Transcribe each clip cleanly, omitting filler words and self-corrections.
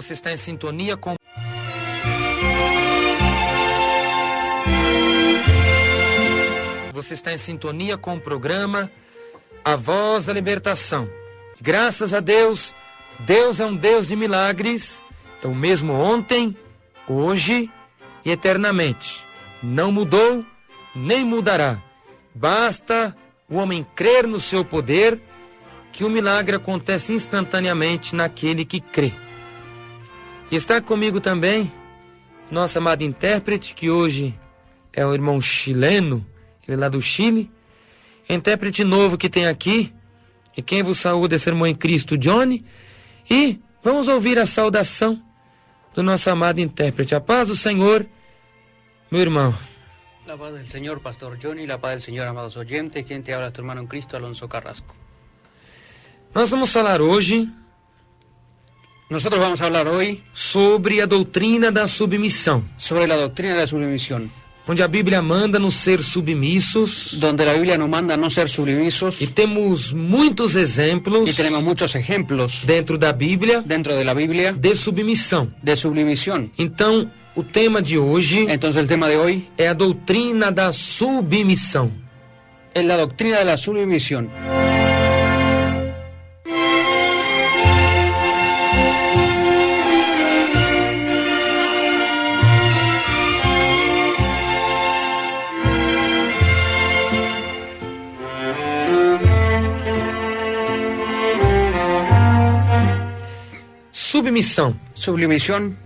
Você está em sintonia com... Você está em sintonia com o programa A Voz da Libertação. Graças a Deus, Deus é um Deus de milagres, é o mesmo ontem, hoje e eternamente. Não mudou, nem mudará. Basta o homem crer no seu poder, que o milagre acontece instantaneamente naquele que crê. E está comigo também nosso amado intérprete, que hoje é o irmão chileno, ele é lá do Chile, intérprete novo que tem aqui, e quem vos saúda é seu irmão em Cristo, Johnny, e vamos ouvir a saudação do nosso amado intérprete. A paz do Senhor, meu irmão. La paz del Señor, Pastor Johnny, la paz del Señor, amados oyentes, quien te habla tu hermano en Cristo, Alonso Carrasco. Nós vamos falar hoje Nosotros vamos a hablar hoy sobre a doutrina da submissão, sobre la doctrina de la submisión, onde a Bíblia manda nos ser submissos, donde la Biblia nos manda a no ser sumisos e temos muitos exemplos y tenemos muchos ejemplos dentro da Bíblia dentro de la Biblia de submissão. de submisión. Então, o tema de hoje Entonces el tema de hoy é a doutrina da submissão. es la doctrina de la submisión. Submissão. Sublimisión,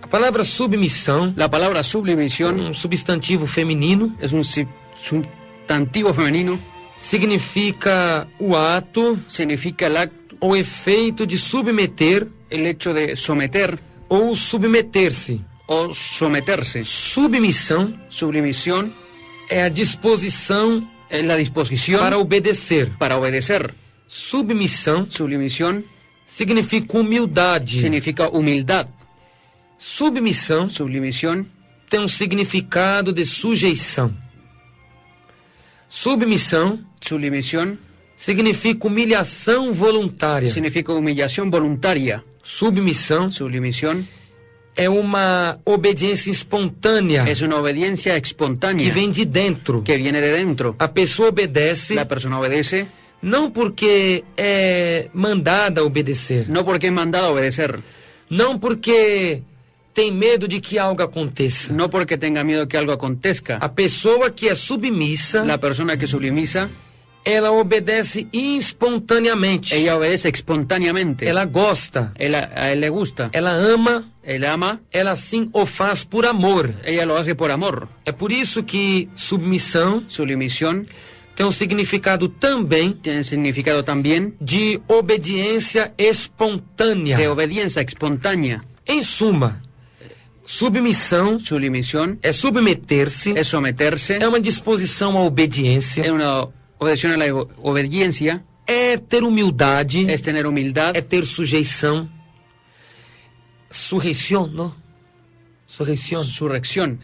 A palavra submissão la palabra é sublimisión um substantivo feminino, es un sustantivo femenino, significa o ato significa el acto, ou efeito de submeter el hecho de someter ou submeter-se. o someterse. Submissão Sublimisión é a disposição es la disposición para obedecer. para obedecer. Submissão Sublimisión significa humildade. significa humildad. Submissão Sublimisión tem um significado de sujeição. Submissão Sublimisión significa humilhação voluntária. significa humillación voluntaria. Submissão Sublimisión é uma obediência espontânea es una obediencia que espontánea vem de dentro. que viene de dentro. A pessoa obedece La persona obedece não porque é mandada a obedecer, no porque es mandada a obedecer, não porque tem medo de que algo aconteça. no porque tenga miedo que algo acontezca. A pessoa que é submissa, La persona que sublimisa, ela obedece espontaneamente. ella obedece espontáneamente. Ela gosta, A él le gusta, ela ama, él ama, ela sim o faz por amor. ella lo hace por amor. É por isso que submissão Sublimisión tem um significado também tiene significado también de obediência espontânea. de obediencia espontánea. Em suma, submissão Sublimisión é submeter-se, es someterse, é uma disposição à obediência, es una obediencia a la obediencia, é ter humildade, es tener humildad, é ter sujeição. Surreição, não? Surreição. surrección,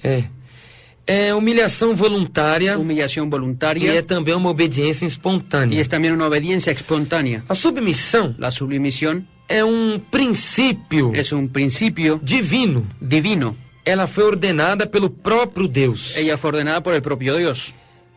É humilhação voluntária humillación e voluntaria é também uma obediência y espontânea. es también una obediencia espontánea. A submissão La sublimisión é um princípio es un principio divino. divino. Ela foi ordenada pelo próprio Deus. Ella fue ordenada por el propio Dios.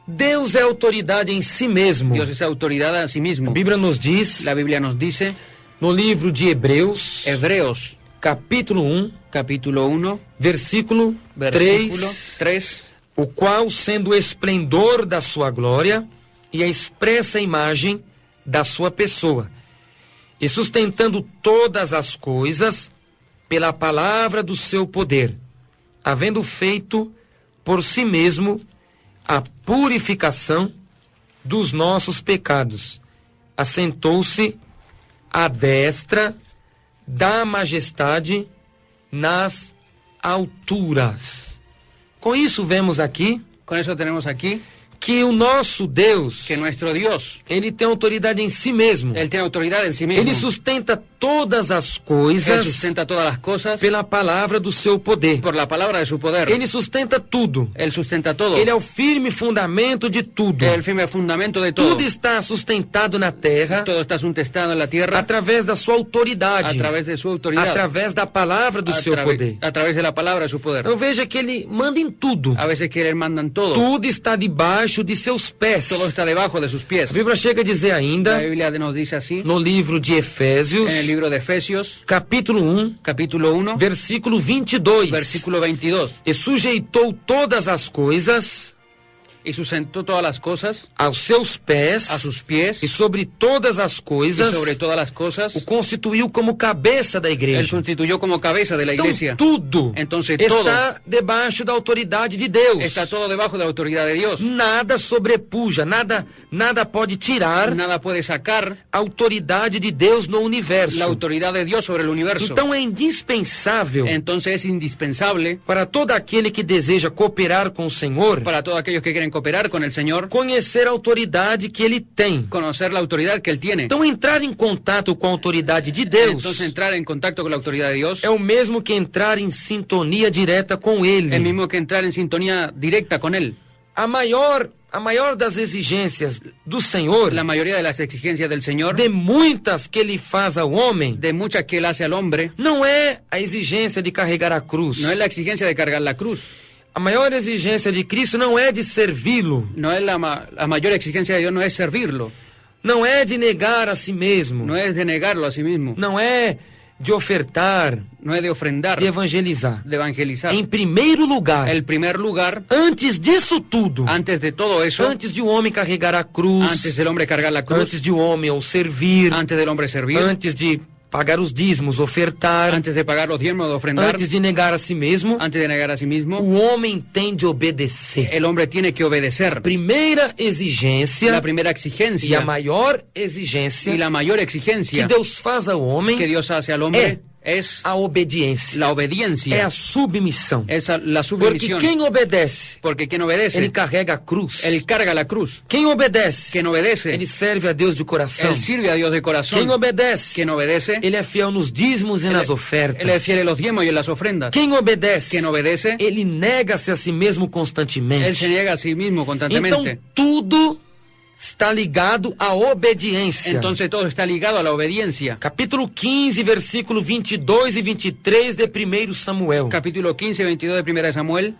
Deus é autoridade em si mesmo. Dios es autoridad a sí A mismo. Bíblia nos diz, La Biblia nos dice, no livro de Hebreus, Hebreos capítulo 1, capítulo 1, versículo versículo 3, 3, o qual, sendo o esplendor da sua glória e a expressa imagem da sua pessoa, e sustentando todas as coisas pela palavra do seu poder, havendo feito por si mesmo a purificação dos nossos pecados, assentou-se à destra da majestade nas alturas. Com isso vemos aqui con eso tenemos aquí que o nosso Deus, que nuestro Dios, ele tem autoridade em si mesmo. Él tiene autoridad en sí mismo. Ele sustenta todas as Él coisas sustenta todas las cosas pela palavra do seu poder. por la palabra de su poder. Ele sustenta tudo. Él sustenta todo. Ele é o firme fundamento de tudo. Es el firme fundamento de todo. Tudo está sustentado na terra Todo está sustentado en la tierra através da sua autoridade, a través de su autoridad, através da palavra do seu poder. a través de la palabra de su poder. Então veja que ele manda em tudo. A veces que Él manda en todo. Tudo está debaixo de seus pés. Todo está debajo de sus pies. A Bíblia chega a dizer La ainda, Biblia nos dice así, no livro de Efésios, en el libro de Efesios, capítulo 1, capítulo 1, versículo 22. versículo 22. E sujeitou todas as coisas Y sustentó todas las cosas aos seus pés, a sus pies, e sobre todas as y coisas sobre todas las cosas, o constituiu como cabeça da Él igreja. constituyó como cabeza de la iglesia. Então tudo Entonces, está debaixo da autoridade de Deus. Está todo debajo de la autoridad de Dios. Nada sobrepuja, nada pode tirar Nada puede sacar a autoridade de Deus no universo. la autoridad de Dios sobre el universo. Então é indispensável Entonces es indispensable para todo aquele que deseja cooperar com o Senhor para todos aquellos que quieren cooperar con el Señor, conhecer a autoridade que ele tem. conocer la autoridad que Él tiene. Então entrar em contato com a autoridade de Deus Entonces entrar en contacto con la autoridad de Dios é o mesmo que entrar em sintonia direta com Ele. es el mismo que entrar en sintonía directa con Él. A maior das exigências do Senhor, La mayoría de las exigencias del Señor, de muitas que Ele faz ao homem, de muchas que Él hace al hombre, não é a exigência de carregar a cruz. no es la exigencia de cargar la cruz. A maior exigência de Cristo não é de servi-lo, No es la mayor exigencia de Dios, no es servirlo, não é de negar a si mesmo, no es de negarlo a sí mismo, não é de ofertar, no es de ofrendar, de evangelizar. de evangelizar. Em primeiro lugar, El primer lugar, antes disso tudo, antes de todo eso, antes de um homem carregar a cruz, antes del hombre cargar la cruz, antes de um homem o servir, antes del hombre servir, antes de pagar os dízimos, ofertar, antes de pagar los diezmos, de ofrendar, antes de negar a si mesmo, antes de negar a sí mismo, o homem tem de obedecer. el hombre tiene que obedecer. Primeira exigência La primera e a exigencia maior exigência y la mayor que exigencia Deus faz ao homem que Dios hace al hombre es a obediência, la é obediencia, a submissão. es la Porque submisión. quem obedece, Porque quien ele obedece, carrega a cruz. él carga la cruz. Quem obedece, Quien obedece, ele serve a Deus de coração. él sirve a Dios de corazón. Quem obedece, Quien obedece, ele é fiel nos dízimos e nas él es ofertas. fiel en los diezmos y en las ofrendas. Quem obedece, Quien obedece, ele nega-se a si mesmo él constantemente. se niega a sí mismo Então constantemente. tudo está ligado à obediência. Entonces todo está ligado a la obediencia. Capítulo 15, versículo 22 e 23 de 1 Samuel. Capítulo 15, 22 de 1 de Samuel.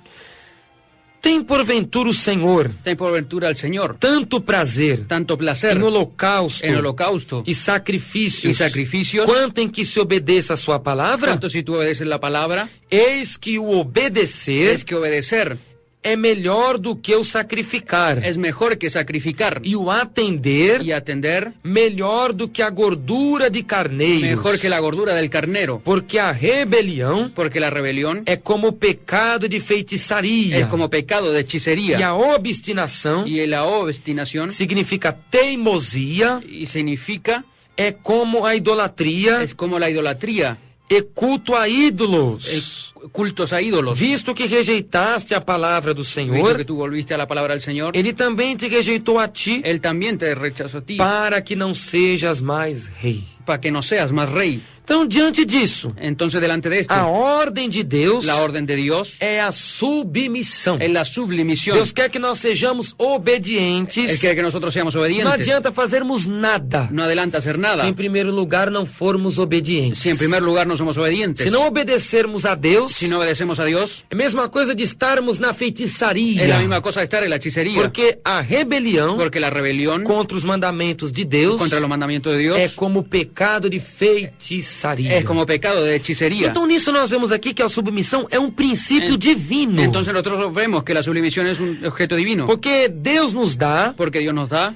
Tem porventura o Senhor Ten por ventura al Señor tanto prazer tanto placer em holocausto en holocausto e sacrifícios, y sacrificios, quanto em que se obedeça a sua palavra? cuanto si tú obedeces la palabra, Eis que o obedecer es que obedecer é melhor do que o sacrificar, es mejor que sacrificar, e o atender y atender melhor do que a gordura de carneiros, mejor que la gordura del carnero, porque a rebelião porque la rebelión é como pecado de feitiçaria, es como pecado de e hechicería, a obstinação y la obstinación significa teimosia, y significa, é como a idolatria es como la idolatría, e culto a ídolos. cultos a ídolos. Visto que rejeitaste a palavra do Visto Senhor, que tú volviste a la palabra del Señor, ele também te rejeitou a ti, Él también te rechazó a ti, para que não sejas mais rei. para que no seas más rey. Então, diante disso, Entonces, delante de esto, a ordem de Deus la orden de Dios é a submissão. es la sublimisión. Deus quer que nós sejamos obedientes. Él quiere que nosotros seamos Não obedientes. adianta fazermos nada No adelanta hacer nada se em primeiro lugar não formos obedientes. si en primer lugar no somos obedientes. Se não obedecermos a Deus, Si no obedecemos a Dios, é a mesma coisa de estarmos na feitiçaria. es la misma cosa de estar en la hechicería. Porque a rebelião Porque la rebelión contra os mandamentos de Deus contra los mandamientos de Dios é como pecado de feitiçaria. es como pecado de hechicería. Então nisso nós vemos aqui que a submissão é um princípio divino. Entonces nosotros vemos que la sublimisión es un objeto divino. Porque Deus nos dá Porque Dios nos da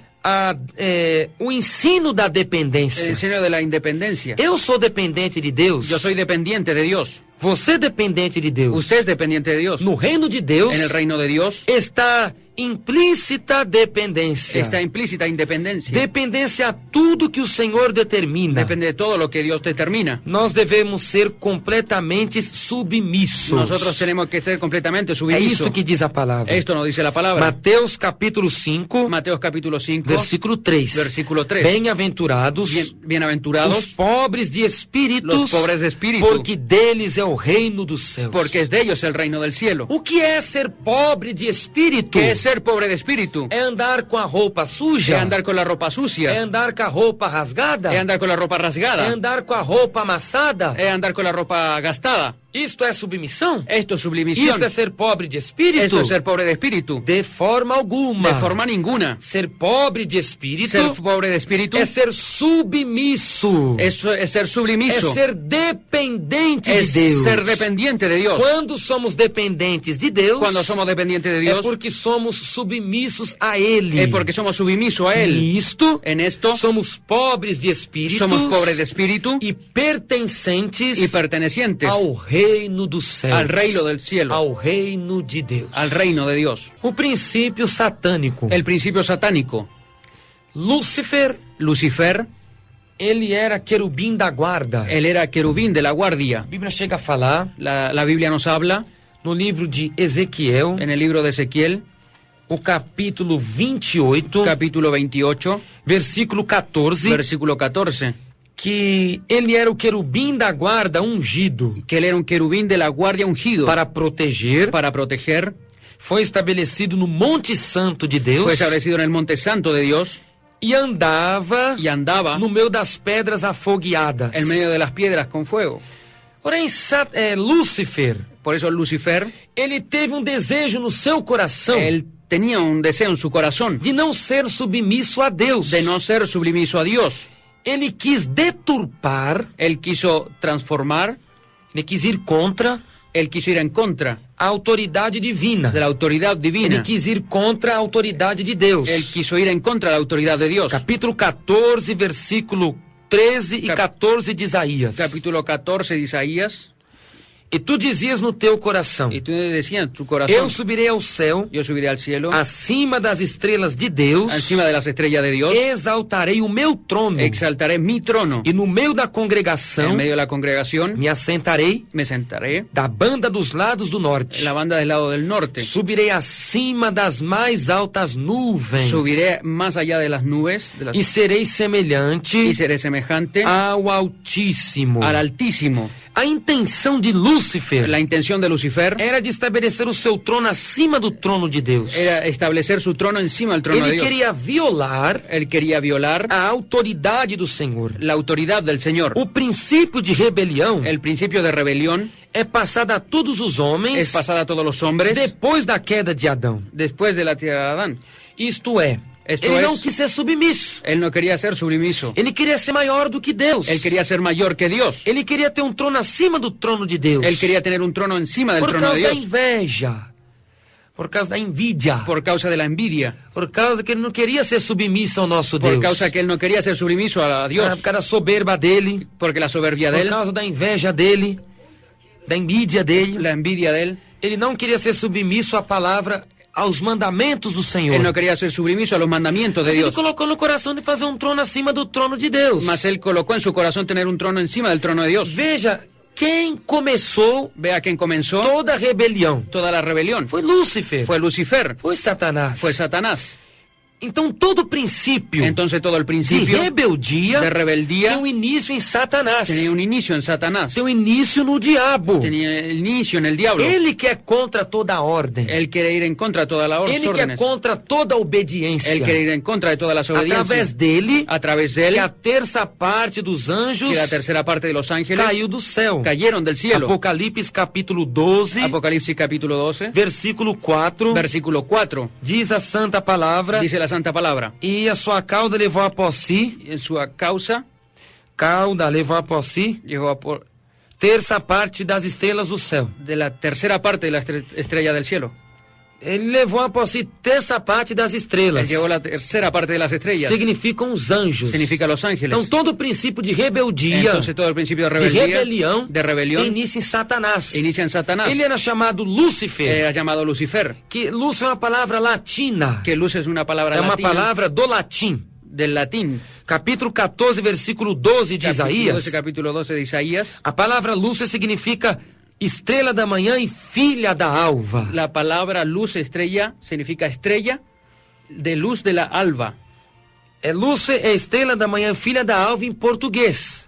o ensino da el dependência. enseño de la independencia. Eu sou dependente de Deus. Yo soy dependiente de Dios. Você é dependente de Deus. Usted es dependiente de Dios. No reino de Deus En el reino de Dios está implícita dependência. Está implícita independencia. Dependência a tudo que o Senhor determina. Depende de todo lo que Dios determina. Nós devemos ser completamente submissos. Nosotros tenemos que ser completamente É sumisos. isto que diz a palavra. Esto nos dice la palabra. Mateus capítulo 5, Mateos capítulo 5, versículo 3. versículo 3. Bem-aventurados os Bienaventurados pobres de espírito, los pobres de espíritu, porque deles é o reino dos céus. porque es de ellos el reino del cielo. O que é ser pobre de espírito? ¿Qué es ser pobre de espíritu? É andar com a roupa suja? Es andar con la ropa É sucia. andar com a roupa rasgada? Es andar con la ropa É rasgada. andar com a roupa amassada? Es andar con la ropa gastada. Isto é submissão? Esto es sublimisión. Isto é ser pobre de espírito? Esto es ser pobre de espíritu. De forma alguma. De forma ninguna. Ser pobre de espírito Ser pobre de espíritu é ser submisso. eso es ser É sublimiso. ser dependente Es de Deus. ser dependiente de Dios. Quando somos dependentes de Deus, Cuando somos dependientes de Dios, é porque somos submissos a Ele. es porque somos sumisos a Él. Nisto, En esto, somos pobres de espírito somos pobres de espíritu e pertencentes y pertenecientes ao reino dos céus, al reino del cielo, ao reino de Deus. al reino de Dios. O princípio satânico. El principio satánico. Lúcifer, Lucifer, ele era querubim da guarda. él era querubín de la guardia. A Bíblia chega a falar La Biblia nos habla no livro de Ezequiel, en el libro de Ezequiel, o capítulo 28, capítulo 28, versículo 14, versículo 14, que ele era o querubim da guarda ungido que él era un querubín de la guardia ungido para proteger. para proteger. Foi estabelecido no Monte Santo de Deus Fue establecido en el monte santo de Dios e andava y andaba no meio das pedras afogueadas. en medio de las piedras con fuego. Porém, Lúcifer, Por eso Lucifer, ele teve um desejo no seu coração él tenía un deseo en su corazón de não ser submisso a Deus. de no ser sublimiso a Dios. Ele quis deturpar, Él quiso transformar, ele quis ir contra él quiso ir en contra a autoridade divina. de la autoridad Ele divina. quis ir contra a autoridade de Deus. Él quiso ir en contra de la autoridad de Dios. Capítulo 14, versículo 13 e 14 de Isaías. Capítulo 14 de Isaías. E tu dizias no teu coração: Y tú decías en tu eu corazón, subirei ao céu, yo subiré al cielo, acima das estrelas de Deus, encima de las estrellas de Dios, exaltarei o meu trono, exaltaré mi trono. e no meio da En congregação medio de la congregación me assentarei me sentaré da banda dos lados do norte. en la banda del lado del norte. Subirei acima das mais altas nuvens, Subiré más allá de las nubes e serei semelhante y seré semejante ao Altíssimo. al Altísimo. A intenção de Lúcifer La intención de Lucifer era de estabelecer o seu trono acima do trono de Deus. era establecer su trono encima del trono de Ele Dios. queria violar Él quería violar a autoridade do Senhor. la autoridad del Señor. O princípio de rebelião El principio de rebelión é passado a todos os homens es pasada a todos los hombres depois da queda de Adão. después de la tierra de Adán. Isto é, Esto ele es- não quis ser submisso. Él no quería ser sublimiso. Ele queria ser maior do que Deus. Él quería ser mayor que Dios. Ele queria ter um trono acima do trono de Deus. Él quería tener un trono encima del Por trono de causa da Dios. inveja. Por causa da envidia. Por causa de la envidia. Por causa que ele não queria ser submisso ao nosso Por Deus. causa que él no quería ser sublimiso a Dios. Por causa da soberba dele. Porque la soberbia de Por él, causa da inveja dele. Da envidia dele. la envidia de él, Ele não queria ser submisso à palavra, aos mandamentos do Senhor. él no quería ser sublimiso a los mandamientos de Mas ele Dios. colocou no coração de fazer um trono acima do trono de Deus. Mas él colocó en su corazón tener un trono encima del trono de Dios. Veja, quem começou Vea quién comenzó toda a rebelião toda la rebelión. foi Lúcifer, Fue Lucifer, foi Satanás. fue Satanás. Então todo princípio Entonces todo el de principio rebeldia de rebeldía tem um início em Satanás. tenía un inicio en Satanás. Tem um início no diabo. Tenía el inicio en el diablo. Ele que é contra toda a ordem. Él quiere ir en contra de todas las Ele que é órdenes. contra toda a obediência. Él quiere ir en contra de todas las Através obediencias. dele, A través de él, que a terça parte dos anjos que la tercera parte de los ángeles caiu do céu. cayeron del cielo. Apocalipse capítulo 12, Apocalipsis capítulo 12, versículo 4, versículo 4. diz a santa palavra: Dice la santa palabra. e a sua cauda levou após si, En su causa cauda levou após si, llegó a por terça parte das estrelas do céu. de la tercera parte de la estrella del cielo. Ele levou a posse terça parte das Él estrelas. llevó la tercera parte de las estrellas. Significam os anjos. Significa los ángeles. Então todo o princípio de rebeldia, Entonces todo el principio de de rebeldía, rebelião, de rebelión, inicia em Satanás. inicia en Satanás. Ele era chamado Lúcifer, Era llamado Lucifer, que luz é uma palavra latina. que luz es una palabra É uma latina palavra do latim. del latín. Capítulo 14, versículo 12 de Isaías. Capítulo 12 de Isaías. A palavra Lúcifer significa estrela da manhã e filha da alva. La palabra luz estrella significa estrella de luz de la alba. Lúcifer é estrela da manhã e filha da alva em português.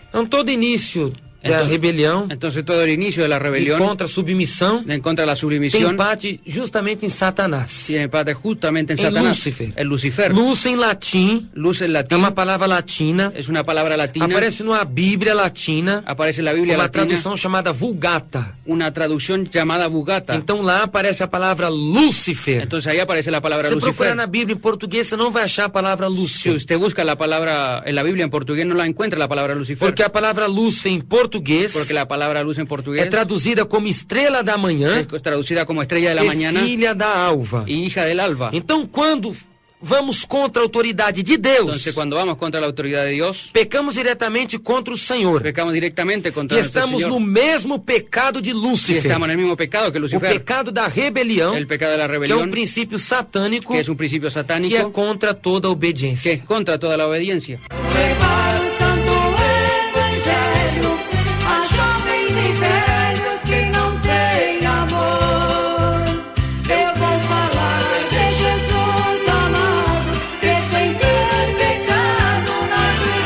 Então todo início da rebelião, Entonces todo el inicio de la e rebelión, contra a submissão, en contra de la tem sublimisión, parte justamente em Satanás. tiene parte justamente en En Satanás. Lucifer. El Lucifer. Luz em latim Luz en é latín uma palavra latina. es una palabra latina. Aparece numa Bíblia latina, Aparece en la Biblia uma latina tradução chamada Vulgata. una traducción llamada Vulgata. Então lá aparece a palavra Lúcifer. Entonces ahí aparece la palabra Se procurar Lucifer. na Bíblia em português, você não vai achar a palavra Si Lúcifer. usted busca la palabra en la Biblia en portugués, no la encuentra la palabra Lucifer. Porque a palavra Lúcifer em português Porque la palabra luz en é portugués traduzida como estrela da manhã es traducida como estrella de la e mañana filha da alva. y hija del alba. Então quando vamos contra a autoridade de Deus, Entonces cuando vamos contra la autoridad de Dios, pecamos diretamente contra o Senhor. pecamos directamente contra E nuestro estamos Señor. no mesmo pecado de Y Lúcifer. estamos en el mismo pecado que O Lucifer, pecado da rebelião, el pecado de la que é um rebelión, princípio satânico, que es un principio que é satánico, contra toda a que obediência. es contra toda la obediencia. Levar o santo evangelho a jovens e velhos que não têm amor. Eu vou falar de Jesus amado, que sem ter pecado na cruz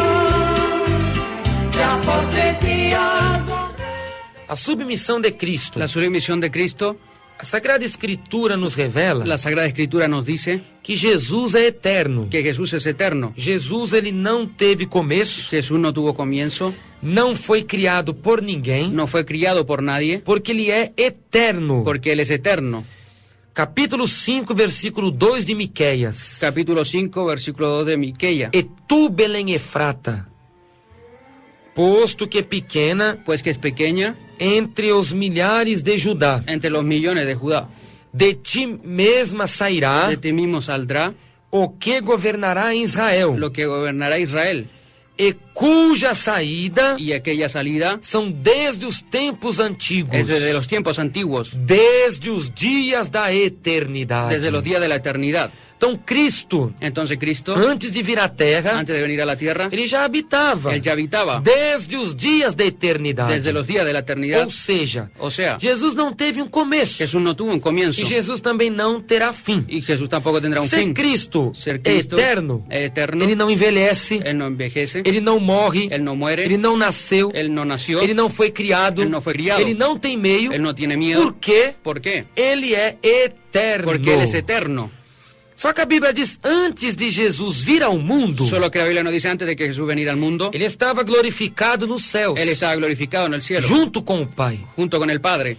respirou. E após 3 dias morreu. A submissão de Cristo. La submisión de Cristo, A Sagrada Escritura nos revela la Sagrada Escritura nos dice que Jesus é eterno. que Jesús es eterno. Jesus ele não teve começo, Jesús no tuvo comienzo, não foi criado por ninguém, no fue criado por nadie, porque ele é eterno. porque Él es eterno. Capítulo 5, versículo 2 de Miqueias. Capítulo 5, versículo 2 de Miqueia. E tu, Belém Efrata, posto que pequena Pues que es pequeña entre os milhares de Judá, entre los millones de Judá. de ti mesma sairá De ti mismo saldrá o que governará em Israel, lo que gobernará Israel. e cuja saída Y aquella salida são desde os tempos antigos, es desde los tiempos antiguos, desde os dias da eternidade. desde los días de la eternidad. Então Cristo, Entonces Cristo, antes de vir à terra, antes de venir a la tierra, ele já habitava Él ya habitaba desde os dias da eternidade. desde los días de la eternidad. Ou seja, O sea, Jesus não teve um começo Jesús no tuvo un comienzo e Jesus também não terá fim. y Jesús tampoco tendrá un Ser fin. Cristo Ser é Cristo eterno, es eterno, ele não envelhece, Él no envejece, ele não morre, Él no muere, ele não nasceu, Él no nació, ele não foi criado, Ele não foi criado. ele não tem meio, Él no tiene miedo. por quê? ¿Por qué? Ele é eterno. Porque Él es eterno. Só que a Bíblia diz, antes de Jesus vir ao mundo, Solo que la Biblia nos dice antes de que Jesús venir al mundo, ele estava glorificado nos céus, Él estaba glorificado en el cielo, junto com o Pai. junto con el Padre.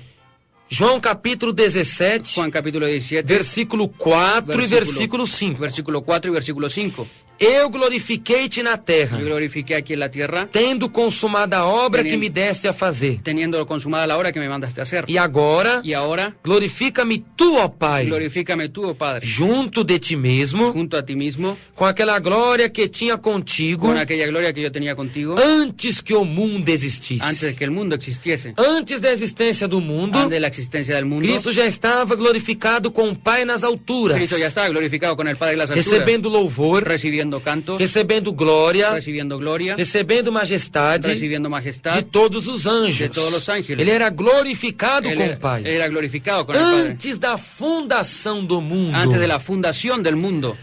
João capítulo 17, Juan capítulo 17, versículo 4 e versículo 5. versículo 4 y versículo 5. Eu glorifiquei-te na terra, Yo glorifiqué aquí en la tierra, tendo consumada a obra Teniendo- que me deste a fazer. teniendo consumada la hora que me mandaste a hacer. E agora, Y ahora, glorifica-me tu, ó Pai, glorifícame tú, oh Padre, junto de ti mesmo, junto a ti mismo, com aquela glória que tinha contigo con aquella gloria que yo tenía contigo, antes que o mundo existisse. antes de que el mundo existiese, Antes da existência do mundo, antes de la existencia del mundo. Cristo já estava glorificado com o Pai nas alturas, Cristo ya estaba glorificado con el Padre en las alturas, recebendo louvor, recibiendo cantos, recebendo glória, recibiendo gloria, recebendo majestade recibiendo de majestad. todos os anjos. de todos os ángeles. Ele era glorificado Él com o Pai. era glorificado con el Padre Antes da fundação do mundo. antes de la fundación del mundo.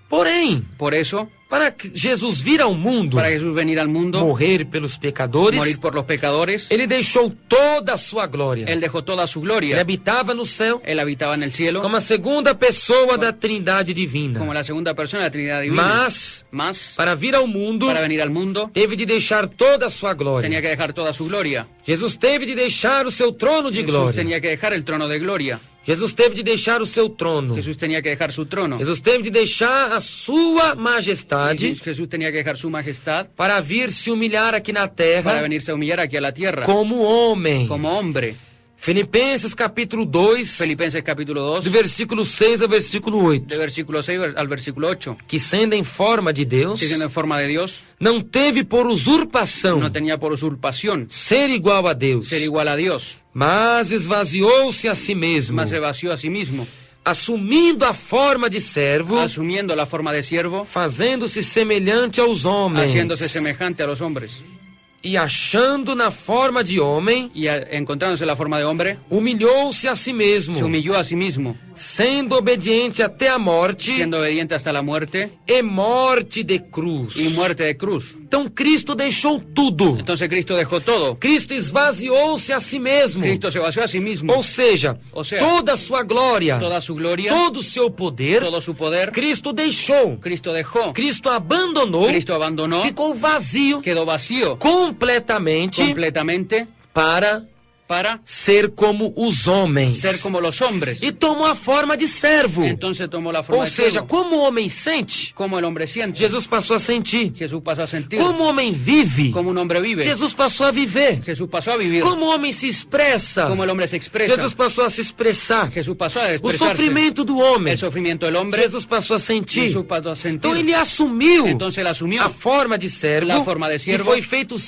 Porém, Por eso, Para que Jesus vir ao mundo, para Jesús venir al mundo, morrer pelos pecadores, morir por los pecadores, ele deixou toda a sua glória. Él dejó toda su Ele gloria. habitava no céu Él habitaba en el cielo como a segunda pessoa da Trindade divina. como la segunda persona de la Trinidad Divina. Mas, Para vir ao mundo, para venir al mundo, teve de deixar toda a sua glória. tenía que dejar toda su gloria. Jesus teve de deixar o seu trono de Jesús glória. tenía que dejar el trono de gloria. Jesus teve de deixar o seu trono. Jesús tenía que dejar su trono. Jesus teve de deixar a sua majestade Jesús tenía que dejar su majestad para vir se humilhar aqui na para terra venirse a humillar aquí a la tierra como homem. como hombre. Filipenses capítulo 2, Filipenses capítulo 2, do versículo 6 ao versículo 8. de versículo 6 al versículo 8. Que sendo em forma de Deus, Siendo en forma de Dios, não teve por usurpação no tenía por usurpación ser igual a Deus, ser igual a Dios, mas esvaziou-se a si mesmo, mas se vació a sí mismo, assumindo a forma de servo, asumiendo la forma de siervo, fazendo-se semelhante aos homens, haciéndose semejante a los hombres, e achando na forma de homem, y encontrándose la forma de hombre, humilhou-se a si mesmo, se humilló a sí mismo, sendo obediente até a morte, siendo obediente hasta la muerte e morte de cruz. y muerte de cruz. Então Cristo deixou tudo. Entonces Cristo dejó todo. Cristo esvaziou-se a si mesmo. Cristo se vació a sí mismo. Ou seja, toda a sua glória, Toda su gloria, todo o seu poder, todo su poder, Cristo deixou. Cristo dejó. Cristo abandonou, Cristo abandonó, ficou vazio quedó vacío completamente completamente para para ser como os homens. ser como los hombres. E tomou a forma de servo. Entonces tomó la forma Ou de seja, siervo. como o homem sente, Como el hombre siente, Jesus passou a sentir. Jesús pasó a sentir. Como o homem vive, Como un hombre vive, Jesus passou a viver. Jesús pasó a vivir. Como o homem se expressa, Como el hombre se expresa, Jesus passou a se expressar. Jesús pasó a O expresarse. sofrimento do homem, El sufrimiento del hombre, Jesus passou a sentir. Jesús pasó a sentir. Então ele assumiu Entonces él asumió a forma de servo la forma de e siervo foi feito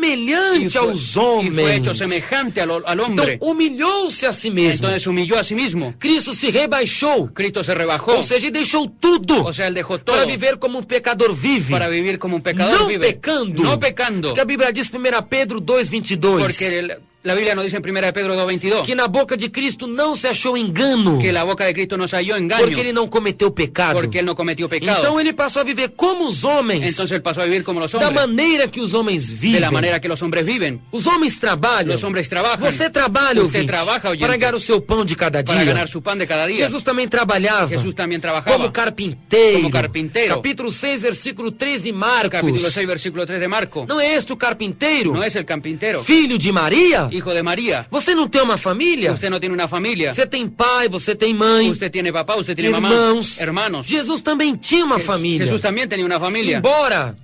semelhante aos y homens. fue hecho semejante al Então hombre. humilhou-se a si mesmo. Entonces humilló a sí mismo. Cristo se rebaixou, Cristo se rebajó. ou seja, ele deixou tudo O sea, él dejó todo para viver como um pecador vive. para vivir como un pecador Não vive. pecando. No pecando. Porque a Bíblia diz 1 Pedro 2:22 Porque la Biblia nos dice en 1 Pedro 2:22 que na boca de Cristo não se achou engano, que la boca de Cristo no se halló engaño porque ele não cometeu pecado. porque él no cometió pecado. Então ele passou a viver como os homens, Entonces él pasó a vivir como los da hombres, maneira que os homens vivem. de la manera que los hombres viven. Os homens trabalham. Los hombres trabajan. Você trabalha, Usted ouvinte, trabaja, oyente, para ganhar o seu pão de cada para dia. ganar su pan de cada día. Jesus também trabalhava Jesús también trabajaba como carpinteiro. Como carpinteiro. Capítulo 6, versículo 3 de Marcos. Capítulo 6, versículo 3 de Marco. Não é este o carpinteiro? No es el carpintero, Filho de Maria? hijo de María. Você não tem uma família? Usted no tiene una familia. Você tem pai, você tem mãe, Usted tiene papá, usted tiene irmãos. mamá, hermanos. Jesus também tinha uma família. Jesús también tenía una familia. Embora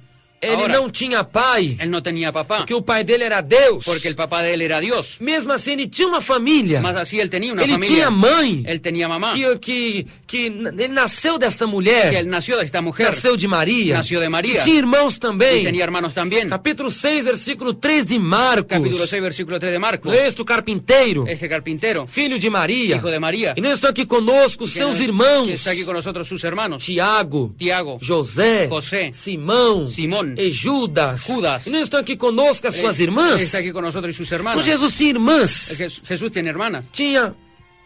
ele Agora, não tinha pai, Él no tenía papá, porque o pai dele era Deus. porque el papá de él era Dios. Mesmo assim, ele tinha uma família. Más así él tenía una Ele familia. tinha mãe. Él tenía mamá. Ele nasceu desta mulher. Que él nació de esta mujer. Nasceu de Maria. Nació de María. E tinha irmãos também. Y tenía hermanos también. Capítulo 6, versículo 3 de Marcos. Capítulo 6, versículo 3 de Marco. Este o carpinteiro, Ese carpintero, filho de Maria. hijo de María. E não estão aqui conosco os que seus no- irmãos. que está aquí con nosotros sus hermanos. Tiago, Tiago, José, José, Simão, Simón, e Judas. Judas. E não estão aqui conosco as suas irmãs. Está aquí con nosotros y sus Então hermanas. Jesus tinha irmãs. Jesús tiene hermanas.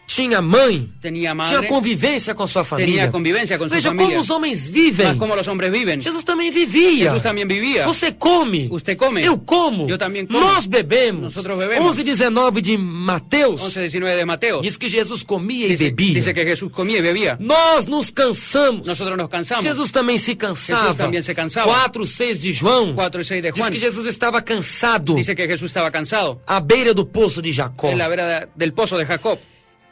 Tinha mãe. Tenía Tinha madre. convivência com sua família. Tenía convivencia con su Veja familia. como os homens vivem. Más como los hombres viven. Jesus também vivia. Jesús también vivía. Você come. Usted come. Eu como. Eu também como. Nós bebemos. Nosotros bebemos. 11:19 de Mateus 11:19 de Mateo. diz que Jesus comia e Dice, bebia. dice que Jesús comía y bebía. Nós nos cansamos. Nosotros nos cansamos. Jesus também se cansava. Jesus também se cansava. 4:6 de João 4 y 6 de diz Juan. que Jesus estava cansado Dice que Jesús estaba cansado à beira do poço de Jacó. en la vera del pozo de Jacob.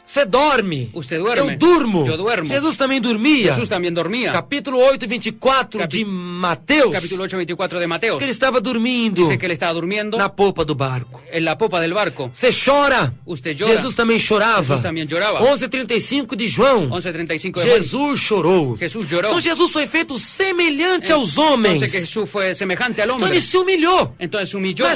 Você dorme. Usted duerme. Eu durmo. Yo duermo. Jesus também dormia. Jesús también dormía. Capítulo 8, 24 de Mateus. Capítulo 8, 24 de Mateo. Diz que ele estava dormindo Dice que él estaba durmiendo na popa do barco. en la popa del barco. Você chora. Usted llora. Jesus também chorava. Jesús también lloraba. 11:35 de João. 11:35 de Juan. Jesus chorou. Jesús lloró. Então Jesus foi feito semelhante aos homens. Entonces Jesús fue semejante al Então hombre. ele se humilhou. Entonces se humilló. O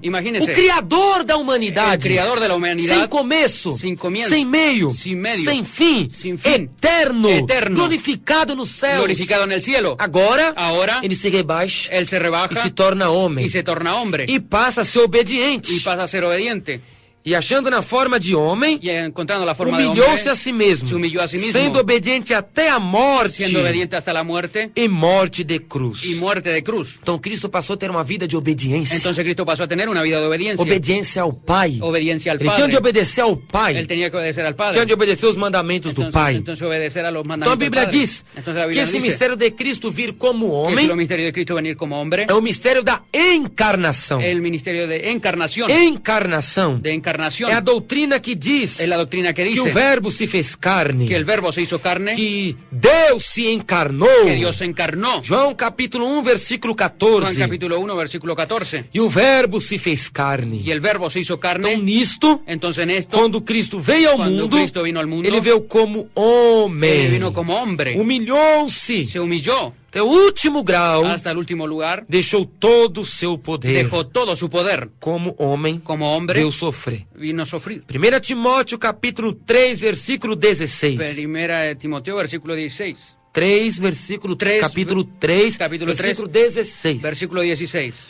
Imagínese. Criador da humanidade. El creador de la humanidad. Sem começo. Sin comienzo. Sem meio. Sin medio. Sem fim. Sin fin. Eterno. Eterno. Glorificado nos céus. Glorificado en el cielo. Agora, Ahora, ele se rebaixa él se rebaja e se torna homem. y se torna hombre. E passa a ser obediente. Y pasa a ser obediente. E achando na forma de homem, y encontrando la forma de hombre, humilhou-se a si mesmo, se humilló a sí mismo, sendo obediente até a morte siendo obediente hasta la muerte e morte de cruz. y muerte de cruz. Então Cristo passou a ter uma vida de obediência. Entonces Cristo pasó a tener una vida de obediencia. Obediência ao Pai. Obediencia al Ele tinha Padre. de obedecer ao Pai. Él tenía que obedecer al Padre. Tinha de obedecer os mandamentos do Pai. Entonces obedecer a los Então a mandamientos Bíblia del Padre. diz Entonces la que Biblia esse dice mistério de Cristo vir como que homem es el misterio de Cristo venir como hombre, é o mistério da encarnação. el ministerio de encarnación. Encarnação De encarnación. é a doutrina que diz Es la doctrina que que o dice Verbo se fez carne, que el verbo se hizo carne, que Deus se encarnou. que Dios se encarnó. João capítulo 1, versículo Juan 14. capítulo 1, versículo 14. E o Verbo se fez carne. Y el verbo se hizo Então carne. nisto, Entonces en esto, quando Cristo veio ao cuando mundo, Cristo vino al mundo, ele veio como homem. él vino como hombre. Humilhou-se Se humilló até o último grau, hasta el último lugar. deixou todo o seu poder. Dejó todo su poder. Como homem, Como hombre, veio sofrer. vino a sufrir. 1 Timóteo capítulo 3, versículo 16. Primera de Timoteo, versículo 16. 3, versículo 3, capítulo 3, capítulo versículo 16. Versículo 16.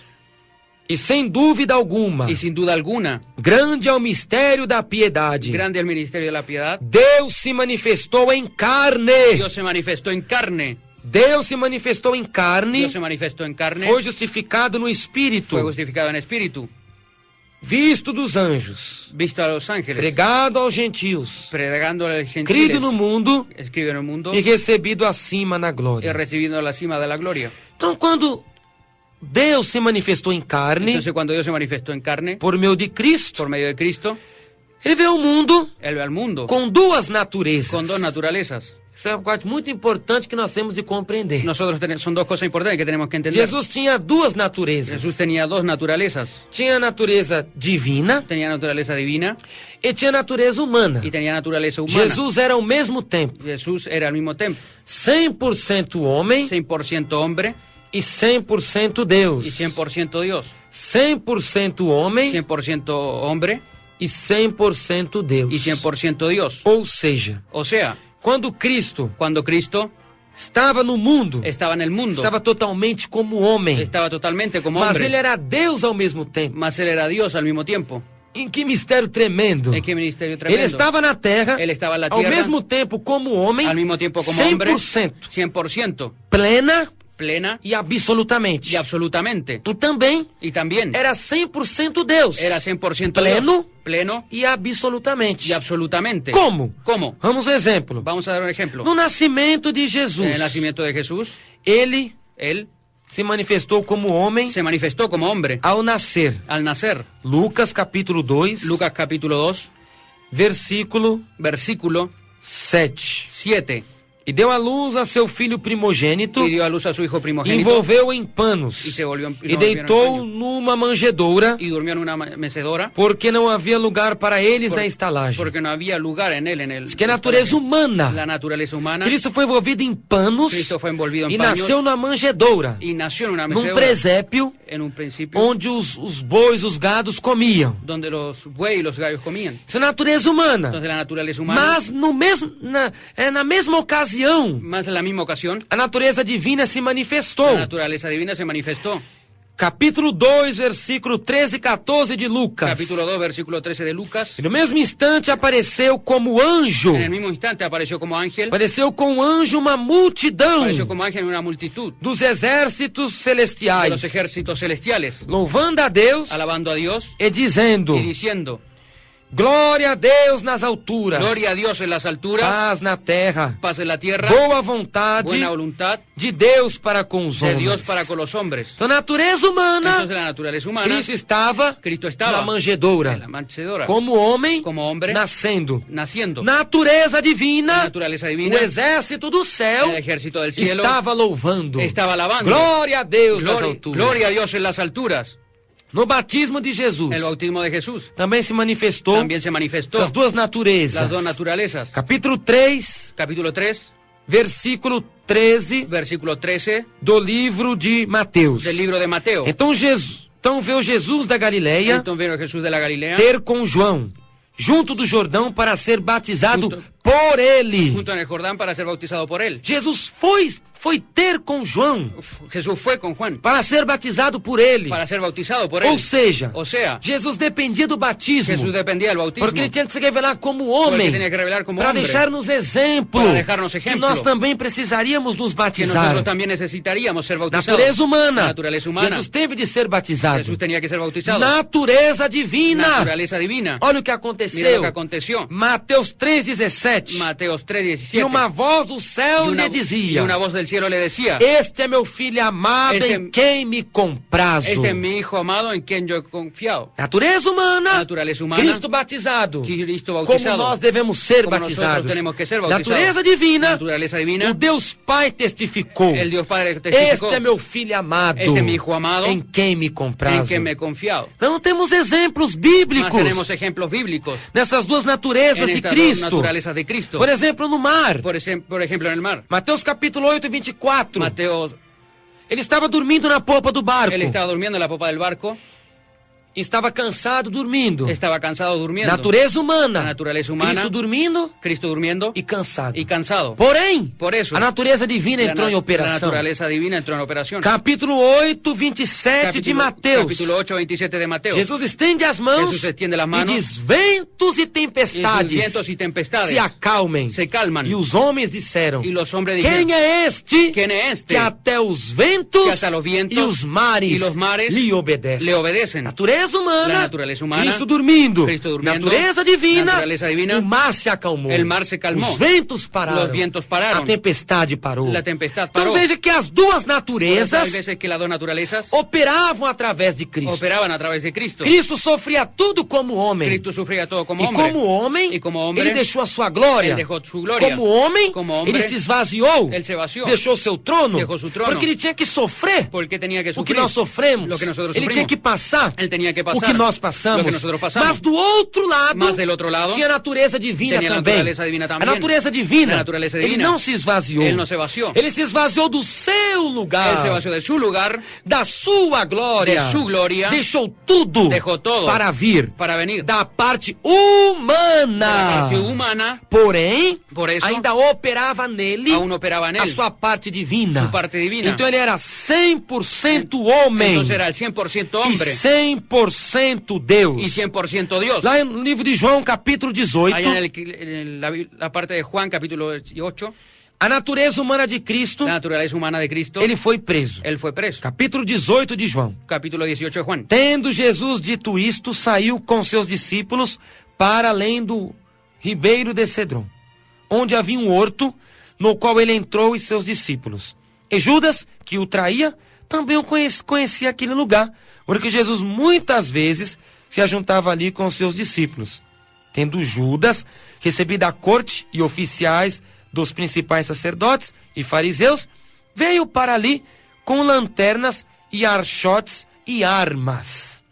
E sem dúvida alguma, Y sin duda alguna, grande é o mistério da piedade. grande el ministerio de la piedad. Deus se manifestou em carne. Dios se manifestó en carne. Deus se manifestou em carne, Dios se manifestó en carne. foi justificado no Espírito, Fue justificado en espíritu. visto dos anjos, Visto a los ángeles. pregado aos gentios, Predicando a los crido gentiles. no mundo Escribe en el mundo. e recebido acima na Y glória. recibiendo la cima de la gloria. Então, quando Deus se manifestou em carne, Entonces cuando Dios se manifestó en carne, por meio de Cristo, por medio de Cristo, ele veio ao mundo Él ve al mundo com duas naturezas. con dos naturalezas. Isso é uma parte muito importante que nós temos de compreender. Nosotros son dos cosas importantes que tenemos que entender. Jesus tinha duas naturezas. Jesús tenía dos naturalezas. Tinha a natureza divina Tenía naturaleza divina e tinha a natureza humana. y tenía naturaleza humana. Jesus era ao mesmo tempo Jesús era al mismo tiempo 100% homem 100% hombre e 100% Deus. y 100% Dios. 100% homem 100% hombre e 100% Deus. y 100% Dios. Ou seja, O sea, quando Cristo cuando Cristo estava no mundo, estaba en el mundo, estava totalmente como homem. estaba totalmente como Mas hombre, ele era Deus ao mesmo tempo. mas Él era Dios al mismo tiempo. Em que mistério tremendo. ¿En qué ministerio Ele tremendo? estava na terra, Ele estava na ao terra, mesmo tempo como homem, Al mismo tiempo como hombre, 100%, 100%, plena plena e absolutamente. y absolutamente. E também Y también era 100% Deus. era 100% pleno Dios, pleno e absolutamente. y absolutamente. Como? ¿Cómo? Vamos um exemplo. Vamos a dar un ejemplo. No nascimento de Jesus, En el nacimiento de Jesús, ele Él se manifestou como homem se manifestó como hombre ao nascer. al nacer. Lucas capítulo 2, Lucas capítulo 2, versículo versículo 7. 7. E deu à luz a seu filho primogênito, Y dio a luz a su hijo primogénito envolveu em panos y se volvió e deitou numa manjedoura, y durmió en una mecedora porque não havia lugar para eles na estalagem. porque no había lugar en él en el Diz que a natureza humana. la naturaleza humana. Cristo foi envolvido em panos Cristo fue envolvido en e paños nasceu numa manjedoura, y nació en una num mecedora presépio en un principio onde os bois, os gados comiam. donde los bueyes y los gallos comían. Isso é natureza humana. Entonces la naturaleza humana, Mas no mesmo, na mesma ocasião, más en la misma ocasión, a natureza divina se la manifestou. naturaleza divina se manifestó. Capítulo 2, versículo 13 e 14 de Lucas. Capítulo 2, versículo 13 de Lucas. E no mesmo instante apareceu como anjo. En el mismo instante apareció como ángel. Apareceu com anjo uma multidão Apareció como ángel en una multitud dos exércitos de celestiais, los ejércitos celestiales, louvando a Deus alabando a Dios e dizendo: y diciendo: glória a Deus nas alturas, gloria a Dios en las alturas, paz na terra, paz en la tierra, boa vontade buena voluntad de Deus para com os de homens. Dios para con los hombres. Então, a natureza humana, Entonces la naturaleza humana, Cristo estava estaba na en manjedoura, la mansedora, como homem, como hombre, nascendo. naciendo. Natureza La divina, naturaleza o divina, exército do céu el ejército del cielo, estava louvando. estaba alabando. Glória a Deus nas Gloria, alturas. gloria a Dios en las alturas. No batismo de Jesus, El bautismo de Jesús também se manifestou también se manifestó essas duas naturezas. las dos naturalezas. Capítulo 3, Capítulo 3, versículo 13 versículo 13 do livro de Mateus. del libro de Mateo. Então veio Jesus da Galileia Entonces vino Jesús de la Galilea ter com João, junto do Jordão, para ser batizado Junto- por ele. junto en el Jordán para ser bautizado por él. Jesus foi ter com João Jesús fue con Juan para ser batizado por ele. para ser bautizado por él. Ou seja, O sea, Jesus dependia do batismo, Jesús dependía del bautismo. porque ele tinha que se revelar como Porque homem, tenía que revelar como para hombre, deixar-nos exemplo, para dejarnos que ejemplo, nós também precisaríamos nos que batizar. nosotros también necesitaríamos ser bautizados. Natureza humana. Naturaleza humana. Jesus teve de ser batizado. Jesús tenía que ser bautizado. Natureza divina. Naturaleza divina. Olha o que Mira aconteceu. lo que aconteció. Mateus 3,17. Mateos E 3:17. uma voz do céu Y lhe dizia: y una voz del cielo le decía: Este é meu filho amado Este- em quem me comprazo. este es mi hijo amado en quien yo he confiado. Natureza humana. Naturaleza humana. Cristo batizado. Cristo Como bautizado. nós devemos ser Como batizados. nosotros tenemos que ser bautizados. Natureza divina. Naturaleza divina. O Deus Pai testificou. El Dios Padre testificó: Este é meu filho amado. Este é meu hijo amado, em quem me en comprazo. quien me he confiado. Não temos exemplos Mas bíblicos tenemos ejemplos bíblicos nessas duas naturezas en de estas dos Cristo. naturalezas de Cristo. Por exemplo, no mar. Por ejemplo, en el mar. Mateus capítulo 8, 24. Mateo, Ele estava dormindo na popa do barco. él estaba durmiendo en la popa del barco, Estava cansado dormindo. estaba cansado durmiendo. Natureza humana. La naturaleza humana. Cristo dormindo Cristo durmiendo e cansado. y cansado. Porém, Por eso, a natureza divina la, entrou em la operação. naturaleza divina entró en operación. Capítulo 8, 27 de Mateus. Capítulo 8, 27 de Mateo. Jesus estende as mãos Jesus estende as mãos e diz: ventos e Y sus tempestades vientos y tempestades se acalmem. se calman. E os homens disseram: Y los hombres quem dijeron: é este ¿Quién es este? que até os ventos, Que hasta los vientos e os mares, y los mares lhe obedecem? le obedecen. Natureza humana, La naturaleza humana, Cristo dormindo. Cristo durmiendo, Natureza divina, naturaleza divina, o mar se acalmou. el mar se calmó. Os ventos pararam. Los vientos pararon. A tempestade parou. La tempestad Então paró. veja que as duas Hay naturezas veces que las dos naturalezas operavam através de Cristo. operaban a través de Cristo. Cristo sofria tudo como homem. Cristo sufría todo como E hombre. como homem, Y como hombre, ele deixou a sua glória. él dejó su gloria. Como homem, Como hombre, ele se esvaziou. él se vació. Deixou seu trono. Dejó su trono. Porque ele tinha que sofrer Porque tenía que o que sufrir nós sofremos. lo que nosotros Ele sufrimos. tinha que passar Él tenía que o pasar que nós passamos. lo que nosotros pasamos. Mas do outro lado, Mas del otro lado, tinha a natureza divina tenía la também. naturaleza divina A también. natureza divina, La naturaleza ele divina. não se esvaziou. Él no se vació. Ele se esvaziou do seu lugar. Él se vació de su lugar, Da sua glória. de su gloria, Deixou tudo dejó todo para vir para venir da parte de humana. la parte humana. Porém, Por eso, ainda operava nele aún operaba en a él sua parte divina. su parte divina. Então ele era 100% homem Entonces era el 100% e hombre 100% Deus. y 100% Dios. Lá no livro de João, capítulo 18, Allá en la parte de Juan, capítulo 8, a natureza humana de Cristo, la naturaleza humana de Cristo, ele foi preso. él fue preso. Capítulo 18 de João. Capítulo 18 de Juan. Tendo Jesus dito isto, saiu com seus discípulos para além do ribeiro de Cedron, onde havia um horto, no qual ele entrou e seus discípulos. E Judas, que o traía, também o conhecia aquele lugar, porque Jesus muitas vezes se ajuntava ali com seus discípulos. Tendo Judas recebido a corte e oficiais dos principais sacerdotes e fariseus, veio para ali com lanternas e archotes e armas.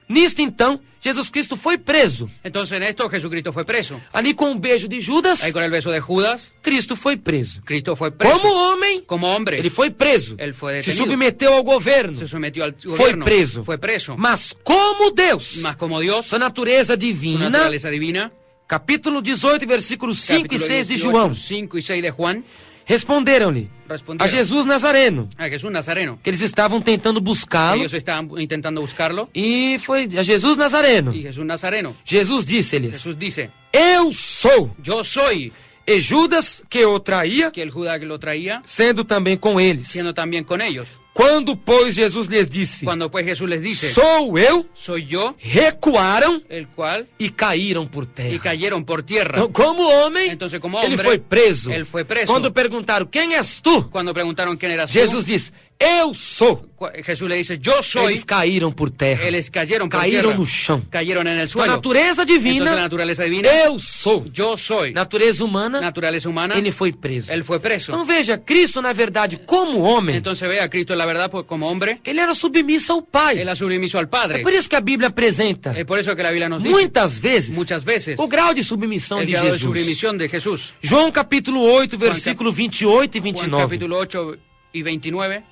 Nisto, então, Jesus Cristo foi preso. Entonces en esto Jesucristo fue preso. Ali com o beijo de Judas, Ahí con el beso de Judas, Cristo foi preso. Cristo fue preso. Como homem, Como hombre, ele foi preso. Él fue Se detenido. submeteu ao governo. se sometió al Foi gobierno. preso. Fue preso. Mas como Deus, Más como Dios, sua natureza su divina, naturaleza divina. capítulo 18, versículos 5 e Capítulo 6 de 18, João, 5 y 6 de Juan. responderam-lhe a Respondieron Jesus Nazareno, a Jesús Nazareno. que eles estavam tentando buscá-lo, Ellos estaban intentando buscarlo. e foi a Jesus Nazareno. Y Jesús Nazareno. Jesus disse-lhes: Jesús dice: Eu sou. Yo soy. E Judas, que o traía, Que el Judá que lo traía, sendo também com eles. siendo también con ellos. Quando, pois, Jesus lhes disse: Cuando pues Jesús les dice: Sou eu, soy yo, recuaram el cual, e caíram por y terra. cayeron por tierra. Então, como homem, Entonces, como ele hombre, foi preso. él fue preso. Quando perguntaram: Quem és tu? Cuando preguntaron quién eras Jesus tú, disse: Eu sou. Jesús le dice: yo soy. Eles caíram por terra. Ellos cayeron por Caíram tierra. no chão. Cayeron en el A suelo. natureza Entonces la divina, naturaleza divina, eu sou. yo soy. Natureza humana, Naturaleza humana, ele foi preso. él fue preso. Então veja, Cristo, na verdade, como homem, Entonces ve a Cristo, la verdad, como hombre, ele era submisso ao Pai. él ha sumiso al É Padre. por isso que a Bíblia apresenta, Es por eso que la Biblia nos dice muitas vezes, muchas veces o grau de submissão el de grado de Jesus. submisión de Jesús. João capítulo 8, versículo 28 e Juan 29. capítulo 8 y 29.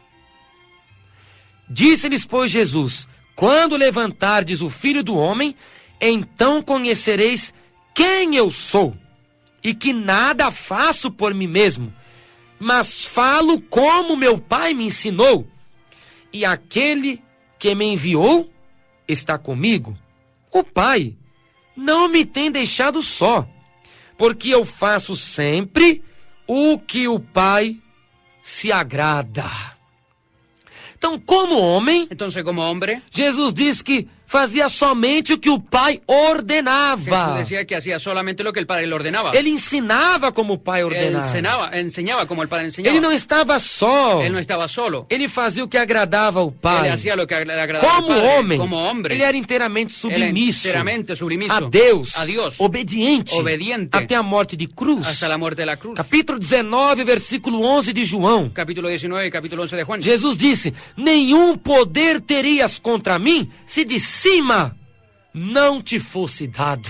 Disse-lhes, pois, Jesus: Quando levantardes o Filho do Homem, então conhecereis quem eu sou, e que nada faço por mim mesmo, mas falo como meu Pai me ensinou. E aquele que me enviou está comigo. O Pai não me tem deixado só, porque eu faço sempre o que o Pai se agrada. Então, como homem, Entonces, como hombre, Jesus diz que fazia somente o que o Pai ordenava. Jesús decía que hacía solamente lo que el Padre le ordenaba. Ele ensinava como o Pai Él ordenava. enseñaba como el Padre enseñaba. Ele não estava só. Él no estaba solo. Ele fazia o que agradava ao Él Pai. hacía lo que le agradaba Como al Padre. homem, Como hombre. ele era inteiramente Él era submisso enteramente sumiso a Deus, a Dios, obediente, obediente até a morte de cruz. hasta la muerte de la cruz. Capítulo 19, versículo 11 de João. Capítulo 19 y capítulo 11 de Juan. Jesus disse: nenhum poder terias contra mim se de cima não te fosse dado.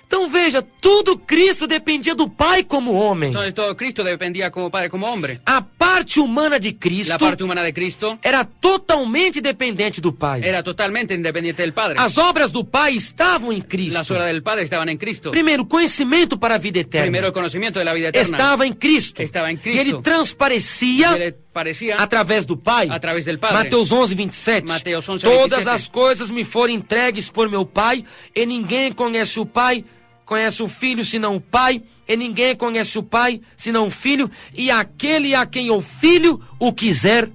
Então veja, tudo Cristo dependia do Pai como homem. Entonces todo Cristo dependía como Padre, como hombre. A parte humana de La Cristo parte humana de Cristo era totalmente dependente do Pai. era totalmente independiente del Padre. As obras do Pai estavam em Cristo. Las obras del Padre estaban en Cristo. Primeiro, conhecimento para a vida eterna. Primero el conocimiento de la vida eterna. Estava em Cristo. Estava em Cristo. E ele transparecia Y él parecía através do Pai. Através del Padre. Mateus 11, 27. Mateus 11, Todas 27. as coisas me foram entregues por meu Pai, e ninguém conhece o Pai, conhece o Filho, senão o Pai, e ninguém conhece o Pai, senão o Filho, e aquele a quem o Filho o quiser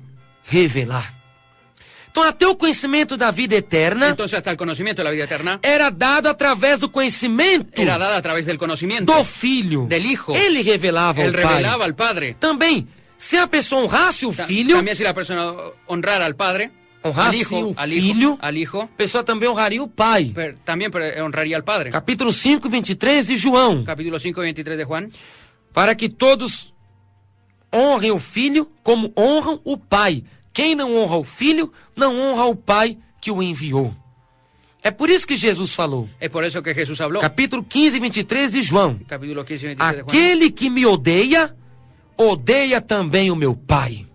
revelar. Então, até o conhecimento da vida eterna Entonces hasta el conocimiento de la vida eterna era dado através do conhecimento era dada a través del conocimiento do Filho. del Hijo. Ele revelava Él ao Pai. revelaba al Padre. Também, se a pessoa honrasse o Filho, También si la persona honrara al Padre, honrasse o Filho, al Hijo, a pessoa também honraria o Pai. también honraría al Padre. Capítulo 5, 23 de João. Capítulo 5, 23 de Juan. Para que todos honrem o Filho como honram o Pai. Quem não honra o Filho, não honra o Pai que o enviou. É por isso que Jesus falou. Es por eso que Jesús habló. Capítulo 15, 23 de João. Capítulo 15, 23 de Juan. Aquele que me odeia, odeia também o meu Pai.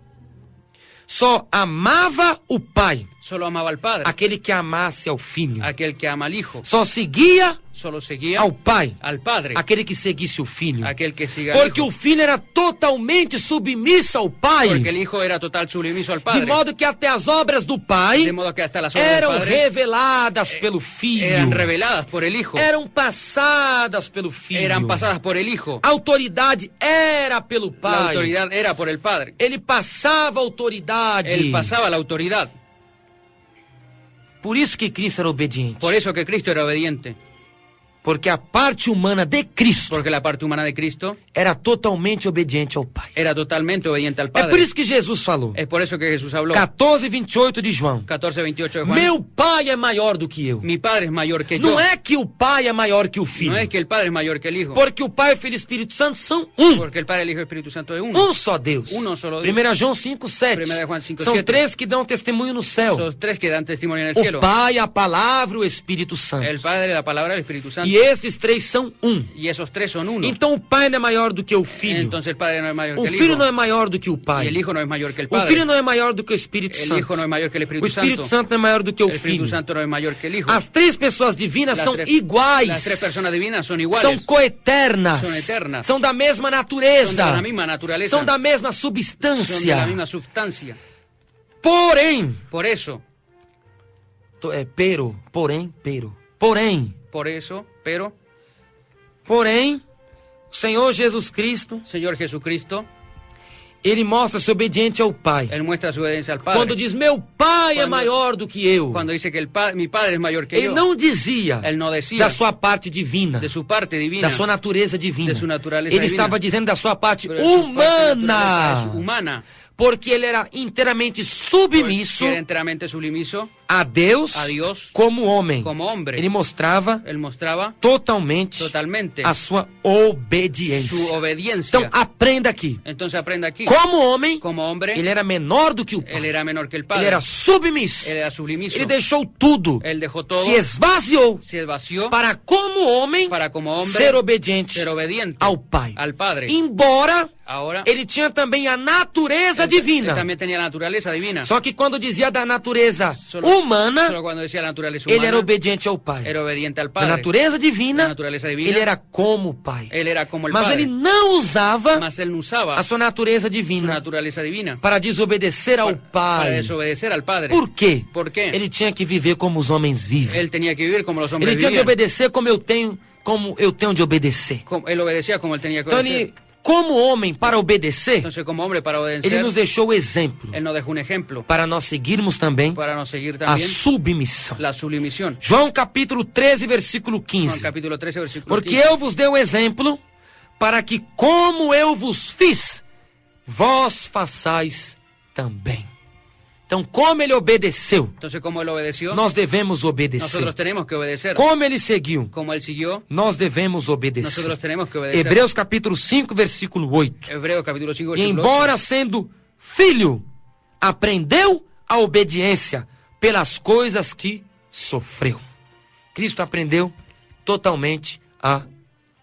Só amava o Pai Solo amaba al Padre. aquele que amasse ao Filho. Aquel que ama al Hijo. Só seguia Solo seguía ao Pai al Padre. aquele que seguisse o Filho. Aquel que siga al Porque Hijo. o Filho era totalmente submisso ao Pai. Porque el Hijo era total sumiso al De Padre. modo que até as obras do Pai De modo que hasta las obras del eram Padre reveladas pelo Filho. eran reveladas por el Hijo. Eram passadas pelo Filho. Eran pasadas por el Hijo. A autoridade era pelo La Pai. autoridad era por el Padre. Ele passava a autoridade. Él pasaba la autoridad. Por isso que Cristo era obediente. Por eso que Cristo era obediente. Porque a parte humana de Cristo Porque la parte humana de Cristo era totalmente obediente ao Pai. era totalmente obediente al É Padre. por isso que Jesus falou. Es por eso que Jesús habló. 14, 28 de João. 14, 28 de Juan. Meu Pai é maior do que eu. Mi Padre es mayor que yo. Não é que o Pai é maior que o Filho. No es que el Padre es mayor que el Hijo. Porque o Pai, o Filho e o Espírito Santo são um. Porque el Padre, el Hijo y el Espíritu Santo es uno. Um só Deus. Uno solo Deus. 1 João 5, 7. 1 Juan 5, São 7. três que dão testemunho no céu. Esos tres que dan testimonio en el O cielo. Pai, a Palavra e o Espírito Santo. El Padre, la Palabra y el Espíritu Santo. E esses três são um. Y esos tres son uno. Então o Pai não é maior do que o Filho. Entonces el Padre no es mayor O que el Filho Hijo. não é maior do que o Y Pai. el Hijo no es mayor que el O Padre. Filho não é maior do que o Espírito El Santo. Hijo no es mayor que el O Espíritu Espírito Santo. Santo não é maior do que o El Espíritu Filho. Santo no es mayor que el Hijo. As três pessoas divinas Las são tres- iguais. Las tres personas divinas son São iguales. coeternas. São eternas. São da mesma Son de natureza. la misma naturaleza. São da mesma Son de la substância. misma sustancia. Porém, Por eso, por eso, pero, porém, o Senhor Jesus Cristo, Señor Jesucristo, ele mostra-se obediente ao Pai. Él muestra su obediencia al Padre. Quando diz, meu Pai é Quando- maior do que eu. Cuando dice que mi Padre es mayor que Ele yo, não dizia Él no decía da sua parte divina, de su parte divina, da sua natureza divina. de sua natureza Ele divina. estava dizendo da sua parte pero su parte naturaleza es humana. humana, Porque ele era inteiramente submisso porque era enteramente sumiso a Deus a Dios como homem. como hombre. Ele mostrava Él mostraba totalmente totalmente a sua obediência. su obediencia. Então aprenda aqui. Entonces aprenda aquí, Como homem, como hombre, ele era menor do que o él Pai. era menor que el Ele Padre, era submisso. él era sublimiso, Ele deixou tudo. él dejó todo, Se esvaziou se vació para como homem para como hombre ser obediente ser obediente ao Pai. al Padre. Embora Ahora, ele tinha também a natureza él divina. también tenía la naturaleza divina. Só que quando dizia da natureza Solo humana, Solo cuando decía la naturaleza ele humana, era obediente ao Pai. era obediente al Na Padre. natureza La divina, naturaleza divina, ele era como o Pai. él era como el Mas Padre. ele não usava Mas él no usaba a sua natureza su divina naturaleza divina para desobedecer ao para Pai. desobedecer al Padre. Por quê? ¿Por qué? Ele tinha que viver como os homens vivem. Él tenía que vivir como los hombres Ele tinha que vivían. obedecer como eu tenho de obedecer. Él obedecía como él tenía que Então obedecer. ele, como homem, para obedecer, Entonces, como hombre, para ele obedecer, nos deixou o exemplo él nos dejó un ejemplo para nós seguirmos também para nos seguir a también submissão. la submisión. João capítulo 13, versículo Juan 15. capítulo 13, versículo Porque 15. eu vos dei o exemplo para que, como eu vos fiz, vós façais também. Então, como ele obedeceu, Entonces, como él obedeció, nós devemos obedecer. nosotros tenemos que obedecer. Como ele seguiu, Como él siguió, nós devemos obedecer. nosotros tenemos que obedecer. Hebreus capítulo 5, versículo 8. Hebreos capítulo 5, E versículo embora sendo filho, aprendeu a obediência pelas coisas que sofreu. Cristo aprendeu totalmente a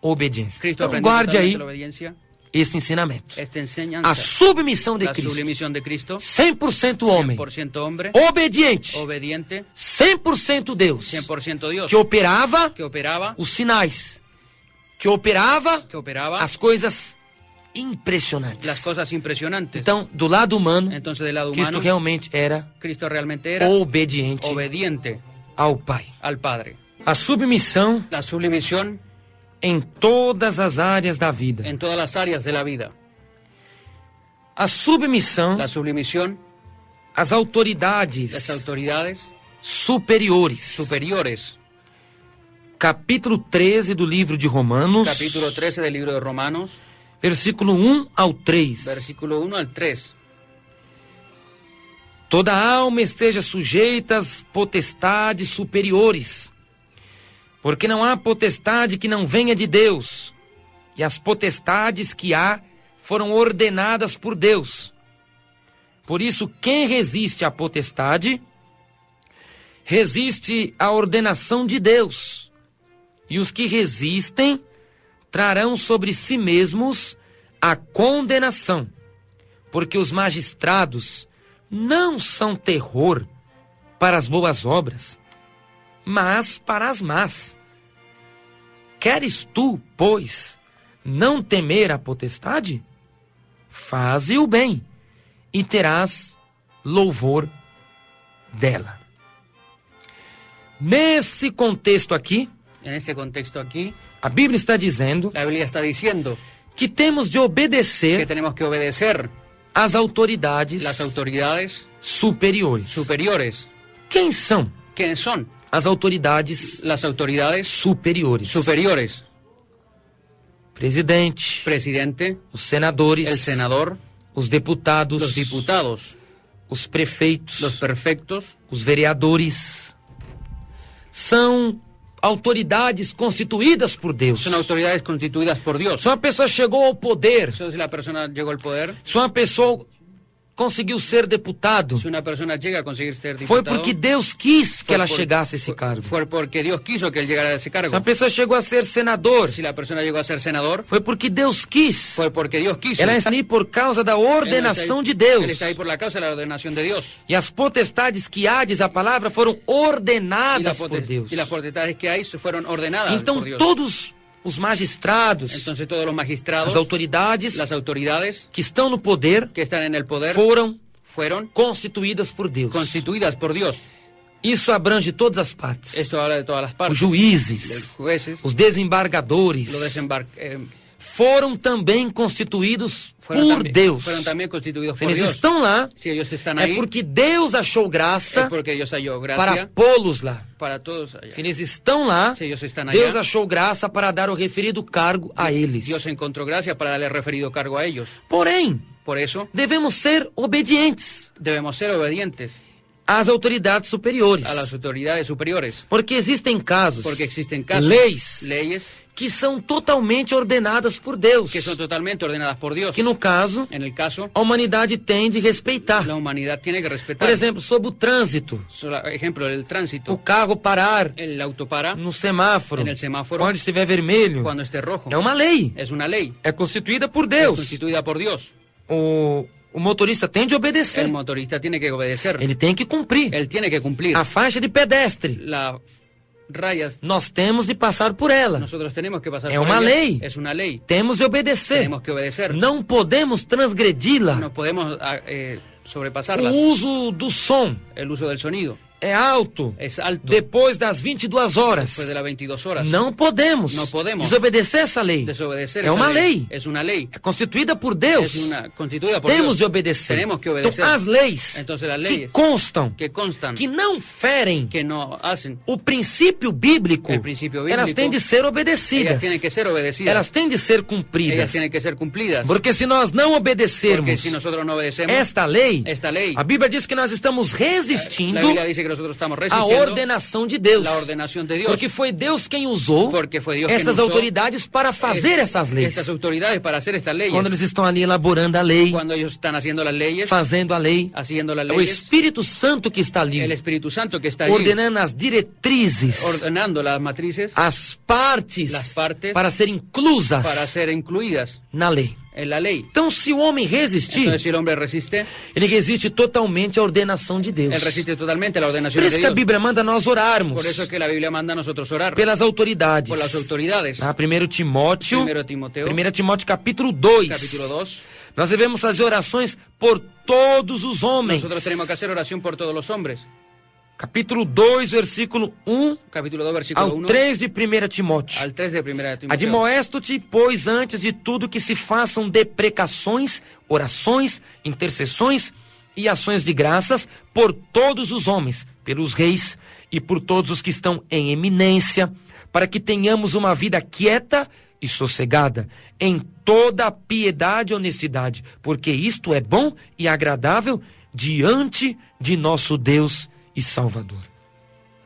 obediência. 8. Cristo Então, aprendió guarde totalmente aí la obediencia, esse ensinamento. esta enseñanza, A submissão de la Cristo. sublimisión de Cristo, 100% homem, 100% hombre, obediente, obediente, 100% Deus, 100% Dios, que operava que operaba os sinais, que operava as coisas impressionantes. las cosas impresionantes. Então, do lado humano, Entonces, del lado Cristo humano, realmente era Cristo realmente era obediente obediente ao Pai. al Padre. A submissão La sublimisión em todas as áreas da vida. en todas las áreas de la vida. A submissão La sublimisión, às autoridades las autoridades superiores. superiores. Capítulo 13 do livro de Romanos, Capítulo 13 del libro de Romanos, versículo 1 ao 3. versículo 1 al 3. Toda alma esteja sujeita às potestades superiores, porque não há potestade que não venha de Deus, e as potestades que há foram ordenadas por Deus. Por isso, quem resiste à potestade, resiste à ordenação de Deus, e os que resistem trarão sobre si mesmos a condenação, porque os magistrados não são terror para as boas obras, mas para as más. Queres tu, pois, não temer a potestade? Faze o bem, e terás louvor dela. Nesse contexto aqui, En este contexto aquí, a Bíblia está dizendo la Biblia está diciendo que temos de que obedecer tenemos que obedecer às autoridades las autoridades superiores. superiores. Quem são ¿Quiénes son? as autoridades Las autoridades superiores? superiores. Presidente, Presidente, os senadores, el senador, os deputados, los diputados, os prefeitos, los prefectos, os vereadores. São autoridades constituídas por Deus. son autoridades constituidas por Dios. Se uma pessoa chegou ao poder, Si la persona llegó al poder, se uma pessoa conseguiu ser deputado, si una persona llega a conseguir ser foi diputado, porque Deus quis que fue ela por- chegasse a esse cargo. fue porque Dios quiso que él llegara a ese Se cargo. uma pessoa chegou a ser senador, Si la persona llegó a ser senador, foi porque Deus quis. fue porque Dios quiso. Ela está ali por causa da Él no está ordenação ahí- de Deus. Él está ahí por la causa de la ordenación de Dios. E as potestades que há, diz a palavra, foram ordenadas por Deus. Y las potestades que hay fueron ordenadas Então por Dios. todos os magistrados, Entonces todos los magistrados, as autoridades las autoridades que estão no poder que están en el poder foram fueron constituídas por Deus. constituidas por Dios. Isso abrange todas as partes. Esto habla de todas las Os partes. juízes, Los jueces, os desembargadores, los foram também constituídos por Deus. fueron también constituidos Se por eles Dios. estão lá, Si ellos están é ahí, porque Deus achou es graça porque Dios halló para gracia pô-los lá. para todos allá. Se eles estão lá, Si ellos están Deus allá, achou graça para dar o referido cargo a eles. Dios encontró gracia para darle referido cargo a ellos. Porém, Por eso devemos ser obedientes debemos ser obedientes às autoridades superiores. a las autoridades superiores. Porque existem casos, Porque existen casos, leis, que são totalmente ordenadas por Deus. que son totalmente ordenadas por Dios. Que no caso, En el caso, a humanidade tem de respeitar. la humanidad tiene que respetar. Por exemplo, sobre o trânsito. Ejemplo, el O tránsito. carro parar El auto para no semáforo, En el semáforo, quando estiver vermelho, cuando esté rojo. é uma lei. Es una ley. É constituída por Es Deus. constituida por Dios. O O motorista tem de obedecer. el motorista tiene que obedecer. Ele tem que cumprir. Él tiene que cumplir. A faixa de pedestre, Las rayas, nós temos de passar por ela. nosotros tenemos que pasar Es por una ellas. ley. Es una ley. Temos de obedecer. Tenemos que obedecer. Não podemos transgredi-la. No podemos O sobrepasarlas. uso do som El uso del sonido é alto es alto. depois das 22 horas. Después de las 22 horas. Não podemos Não podemos desobedecer essa lei. Desobedecer É esa uma lei. Es una ley. É constituída por Deus. Es una constituida por Temos Dios. de obedecer. Tenemos que obedecer. Então, as leis Entonces las que leyes constam, que constan, que não ferem que no hacen, o princípio bíblico, El principio bíblico, elas têm de ser ellas obedecidas. tienen que ser obedecidas. Elas têm de ser Ellas cumpridas. tienen que ser cumplidas. Porque se nós não Porque obedecermos si nosotros no obedecemos esta lei, a Bíblia diz que nós estamos la resistindo Biblia dice que nosotros estamos a resistiendo ordenação de Deus. la ordenación de Dios. Porque foi Deus quem usou Porque fue Dios quien essas usó autoridades para fazer essas leis. estas autoridades para hacer estas leyes. Quando eles estão ali elaborando a lei, Cuando ellos están haciendo las leyes, fazendo a lei, haciendo las é o leyes, Espírito Santo que está ali, el Espíritu Santo que está allí ordenando as diretrizes, ordenando las matrices as partes, Las partes para serem inclusas para ser incluidas na lei. en la ley. Então, se o homem resistir, Entonces, si el hombre resiste, ele resiste totalmente à ordenação de Deus. él resiste totalmente a la ordenación Por de isso que a Dios. Bíblia manda nós orarmos Por eso es que la Biblia manda a nosotros orar pelas autoridades. por las autoridades. Tá? 1 Timóteo, 1 Timoteo, 1 Timóteo capítulo 2. capítulo 2. Nós devemos fazer orações por todos os homens. Nosotros tenemos que hacer oración por todos los hombres. Capítulo 2, versículo 1 Capítulo 2, versículo ao 1 3 de 1 Timóteo. al 3 de 1 Timoteo. Admoesto-te, pois, antes de tudo que se façam deprecações, orações, intercessões e ações de graças por todos os homens, pelos reis e por todos os que estão em eminência, para que tenhamos uma vida quieta e sossegada, em toda piedade e honestidade, porque isto é bom e agradável diante de nosso Deus e Salvador.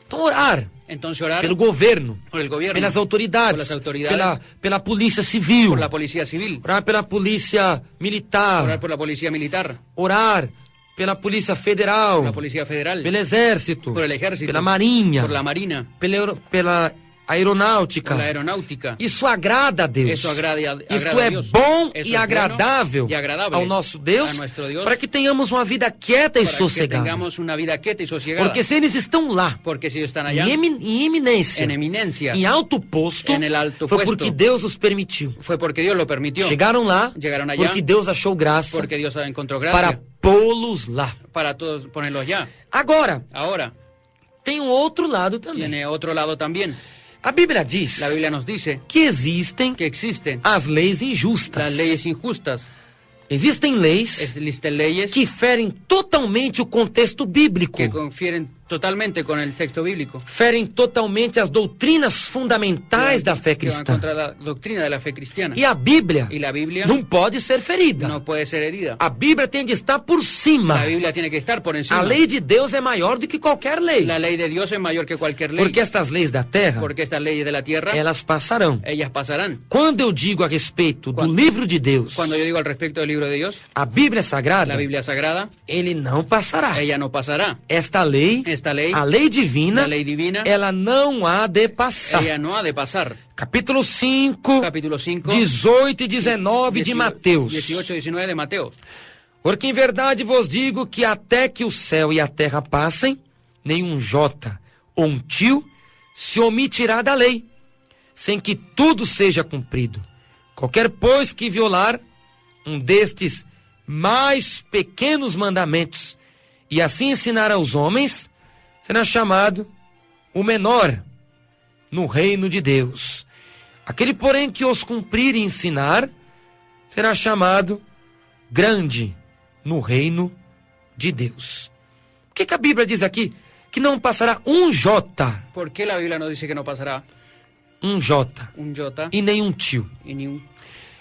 Então, orar Entonces orar pelo governo, por el gobierno, pelas autoridades, por las autoridades, pela polícia civil, por la policía civil, orar pela polícia militar, orar por la policía militar, orar pela polícia federal, por la policía federal, pelo exército, por el ejército, pela marinha, por la marina, pela aeronáutica. por la aeronáutica. Isso agrada a Deus. Isso agrada Isto a é Deus. bom Isso e é agradável bueno e agradável ao nosso Deus, a nuestro Deus, para que tenhamos uma vida quieta e para que sossegada. tengamos una vida quieta y sosegada. Porque se eles estão lá, Porque si ellos están allá, em eminência, en eminencias, em alto posto, En el alto foi puesto. porque Deus os permitiu. fue porque Dios lo permitió. Chegaram lá Llegaron allá porque Deus achou graça porque Dios encontró para gracia pô-los lá. para todos ponerlos ya. Agora, Ahora, tem um outro lado também. tiene otro lado también. A Bíblia diz La Biblia nos dice que existem que existen as leis injustas. las leyes injustas. Existem leis Existen leyes que ferem totalmente o contexto bíblico. que confieren totalmente con el texto bíblico. Ferem totalmente as doutrinas fundamentais da fé Que van cristã. contra la doctrina de la fe cristiana. E a Bíblia Y la Biblia não pode ser ferida. no puede ser herida. A Bíblia tem de estar por cima. La Biblia tiene que estar por encima. A lei de Deus é maior do que qualquer lei. La ley de Dios es mayor que cualquier ley. Porque estas leis da terra, Porque estas leyes de la tierra, elas passarão. ellas pasarán. Quando eu digo a respeito do Quando- livro de Deus, Cuando yo digo al respecto del libro de Dios, a Bíblia Sagrada, la Biblia sagrada, ele não passará. ella no pasará. Esta lei, Esta ley, a lei divina, la ley divina, ela não há de passar. ella no ha de pasar. Capítulo 5, Capítulo 5, 18 e 19 de 18, Mateus. 18 y 19 de Mateo. Porque em verdade vos digo que até que o céu e a terra passem, nenhum jota ou um tio se omitirá da lei, sem que tudo seja cumprido. Qualquer, pois, que violar um destes mais pequenos mandamentos e assim ensinar aos homens, será chamado o menor no reino de Deus. Aquele, porém, que os cumprir e ensinar, será chamado grande no reino de Deus. Por que a Bíblia diz aqui que não passará um jota, ¿Por qué la Biblia no dice que no pasará um jota un jota e nenhum tio? y ni un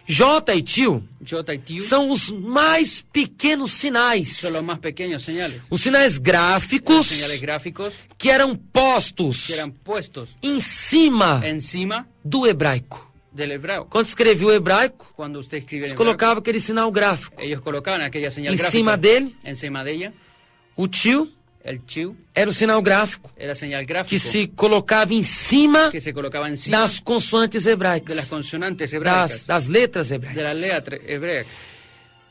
Jota e tio jota y tío? são os mais pequenos sinais. Son los más pequeños señales. Os sinais gráficos Señales gráficos que eram postos que eran puestos em cima encima do hebraico. del hebreo. Quando escrevia o hebraico, Cuando usted escribe en hebreo, colocava aquele sinal gráfico. ellos colocaban aquella señal Em gráfica cima dele, encima de ella. o tio El chiu era o sinal gráfico era señal gráfico que se colocava em cima que se colocaba encima das consoantes de las hebraicas, consonantes hebraicas, das letras hebraicas. de la letra hebrea.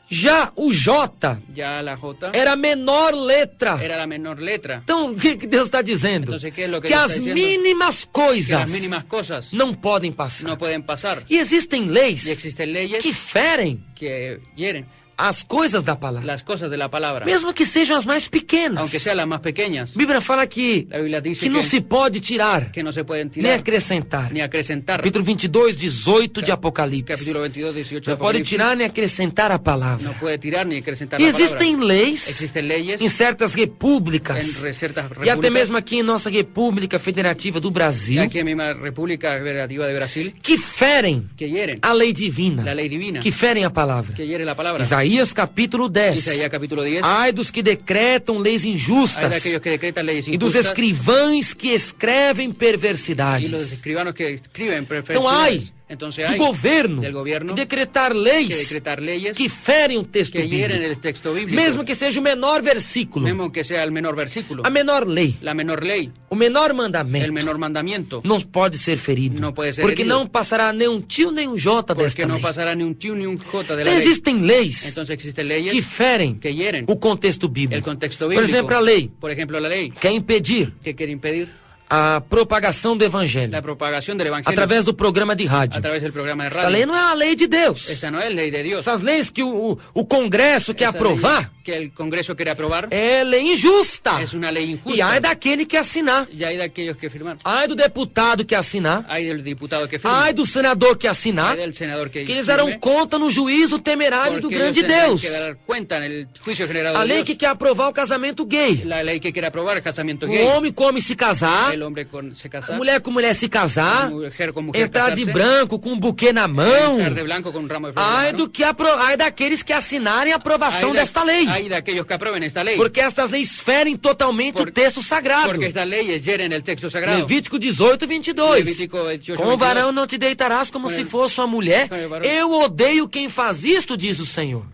Já o J Ya la J era a menor letra. era la menor letra. Então, o que Deus está dizendo? Entonces, ¿qué es lo que Que Dios as está diciendo? mínimas Que coisas las mínimas cosas não podem passar. no pueden pasar. E existem leis Y existen leyes que ferem que hieren as coisas da palavra, las cosas de la palabra, mesmo que sejam as mais pequenas. aunque sean las más pequeñas. A Bíblia fala que La Biblia dice não se pode tirar que no se pueden nem tirar acrescentar. ni acrecentar. Capítulo 22, 18 de Apocalipse. Capítulo 22, 18 de Não pode Apocalipsis. tirar nem acrescentar a palavra. No puede tirar ni acrecentar E la palabra. existem leis Existen leyes em certas repúblicas, en ciertas e até repúblicas, mesmo aqui em nossa República Federativa do y Brasil, aquí en mi República Federativa de Brasil, que ferem que hieren a lei divina, la ley divina, que ferem a palavra. que hiere la palabra. Isaías capítulo 10. Isaías capítulo 10. Ai dos que decretam leis Hay de injustas aquellos que decretan leyes e dos injustas escrivães que escrevem y los perversidades. escribanos que escriben Então, ai perversidades. Entonces do hay governo del gobierno que decretar que leis decretar leyes que ferem o texto que hieren bíblico, el texto bíblico, mesmo que seja o menor versículo, mismo que sea el menor versículo, a menor lei, la menor ley, o menor el mandamento menor mandamiento, não pode ser ferido, Não pode ser porque herido. não passará nem um tio nem um jota porque desta no lei. pasará ni un Q ni un J de la Então ley. existem leis Entonces existen leyes que ferem que hieren o contexto el bíblico. contexto Por bíblico. exemplo, a lei Por ejemplo, la ley quer impedir que quiere impedir a propagação do evangelho la propagación del evangelio através do programa de rádio. a través del programa de Esta lei radio. não é a lei de Deus. Esta no es ley de Dios. Essas leis que o Congresso quer Esa ley aprovar que el Congreso quiere aprobar é lei injusta. es una lei injusta. E ai daquele que assinar. Y hay de aquellos que firman. Ai do deputado que assinar. Hay del diputado que firma. Ai do senador que assinar. Hay del senador que Que eles firme, darão conta no juízo temerário do porque grande ellos tendrán Deus. que dar cuenta en el juicio generado A de lei Dios. que quer aprovar o casamento gay. La lei que quiere aprobar el casamiento O gay. homem come se casar. El hombre se A casa. mulher com mulher se casar. A mujer con mujer Entrar de casarse, branco com um buquê na mão. entrar de blanco con un ramo de flores. Ai, en la mano. ai daqueles que assinarem a aprovação desta lei. Hay de aquellos que aprueben esta ley. Porque essas leis ferem totalmente o texto sagrado. Porque estas leyes hieren el texto sagrado. Levítico 18, 22. Levítico 18, Com o 22. varão não te deitarás como Com se ele- fosse uma mulher. com o varão. Eu odeio quem faz isto, diz o Senhor.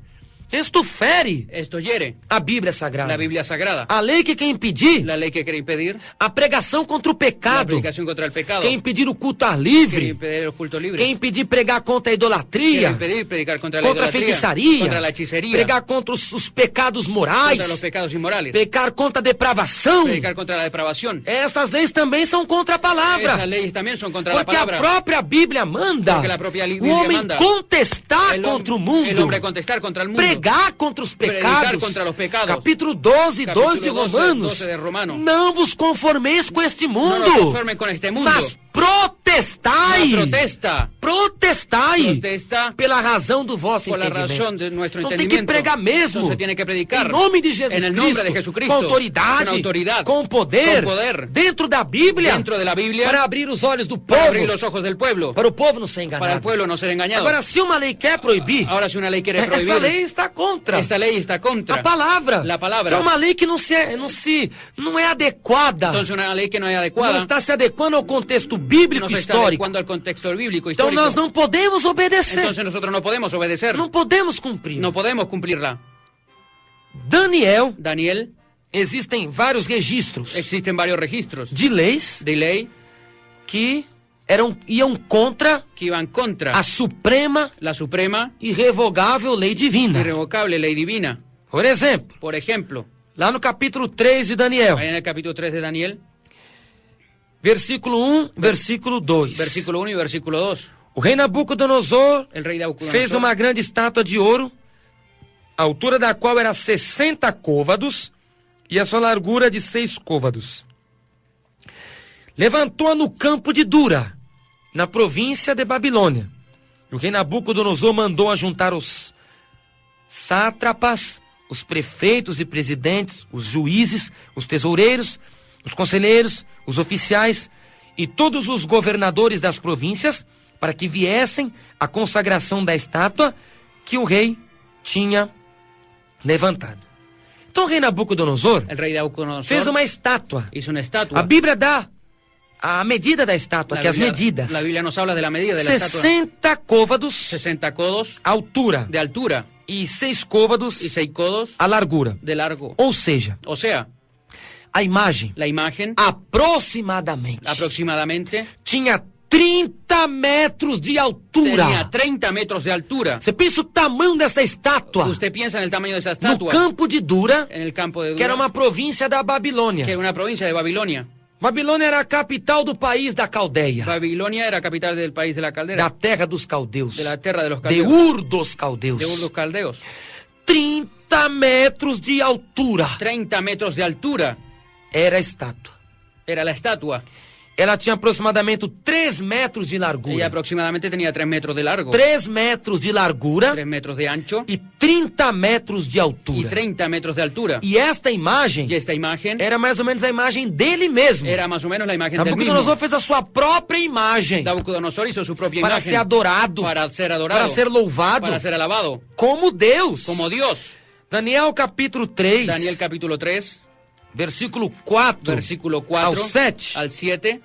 Isto fere Esto hiere a Bíblia Sagrada. la Biblia sagrada. A lei que quer impedir La ley que quiere impedir a pregação contra o la pecado. predicación contra el pecado. Quer impedir o culto ar Quiere livre. impedir el culto libre. Quer impedir pregar contra a Quiere idolatria. impedir predicar contra la Contra a idolatría, feitiçaria. contra la hechicería, Pregar contra os pecados morais. contra los pecados inmorales, Pecar contra a depravação. predicar contra la depravación. Essas leis também são contra a palavra. Esas leyes también son contra la Porque a palabra. própria Bíblia manda Porque a própria o Bíblia homem manda contestar el, contra o el mundo, hombre contestar contra el mundo, pregar contra os predicar pecados. contra los pecados. Capítulo 12, 2 de Capítulo 12, Romanos. 12 de Romano. Não vos conformeis com este No mundo, nos conformen con este mundo. mas protestai. No, protesta. Protestai Protesta pela razão do vosso por la entendimento. razón de nuestro Então tem que entendimiento. pregar mesmo. Entonces tiene que predicar Em nome de Jesus en el Cristo, nombre de Jesucristo, com autoridade, con autoridad, com poder, con poder, dentro da Bíblia, dentro de la Biblia, para abrir os olhos do para povo, abrir los ojos del pueblo, para o povo não ser enganado. para el pueblo no ser engañado. Agora, se uma lei quer proibir, Ahora si una ley quiere essa prohibir, lei está contra esta ley está contra a palavra. la palabra. Que é uma lei que não é adequada. Entonces una ley que no es Não adecuada, está se adequando ao contexto bíblico no se está histórico. adecuando al contexto bíblico Então histórico. nós não podemos obedecer. Entonces nosotros no podemos obedecer, Não podemos cumprir. no podemos cumplirla. Daniel, Daniel, existem vários registros existen varios registros de leis de ley que iam contra que iban contra a suprema la suprema e irrevogável lei divina. irrevocable ley divina. Por exemplo, Por ejemplo, lá no capítulo 3 de Daniel, ahí en el capítulo 3 de Daniel, versículo 1, versículo 2. versículo 1 y versículo 2, O rei Nabucodonosor el rey Nabucodonosor fez uma grande estátua de ouro, a altura da qual era 60 côvados e a sua largura de 6 côvados. Levantou-a no campo de Dura, na província de Babilônia. E o rei Nabucodonosor mandou ajuntar os sátrapas, os prefeitos e presidentes, os juízes, os tesoureiros, os conselheiros, os oficiais e todos os governadores das províncias para que viessem à consagração da estátua que o rei tinha levantado. Então o rei Nabucodonosor el rey Nabucodonosor fez uma estátua. hizo una estatua. A Bíblia dá a medida da estátua, que as medidas. La Biblia nos habla de la medida de la estatua. 60 côvados 60 codos altura de altura e 6 côvados y 6 codos a largura. de largo. Ou seja, O sea, a imagem la imagen aproximadamente aproximadamente tinha 30 metros de altura. Tenía 30 metros de altura. Você pensa o tamanho dessa estátua? Usted piensa en el tamaño de esa No estatua. campo de Dura, En el campo de Dura, que era uma província da que Babilônia. era una provincia de Babilonia. Babilônia era a capital do país da Caldeia, Babilonia era capital del país de la caldera, da terra dos caldeus, de la tierra de los de caldeos, Ur dos caldeus. de los caldeos. 30 metros de altura 30 metros de altura era a estátua. era la estatua. Ela tinha aproximadamente 3 metros de Ella largura, aproximadamente tenía 3 metros de largo, 3 metros de largura 3 metros de ancho e 30 metros de y altura. 30 metros de altura. E esta imagem Y esta imagen era mais ou menos a imagem dele mesmo. era más o menos la imagen del mismo. Nabucodonosor fez a sua própria imagem Nabucodonosor hizo su propia para imagen ser adorado, para ser adorado, para ser louvado para ser alabado, como Deus. como Dios. Daniel capítulo 3, Daniel capítulo 3, versículo 4 versículo ao 4 7. al 7,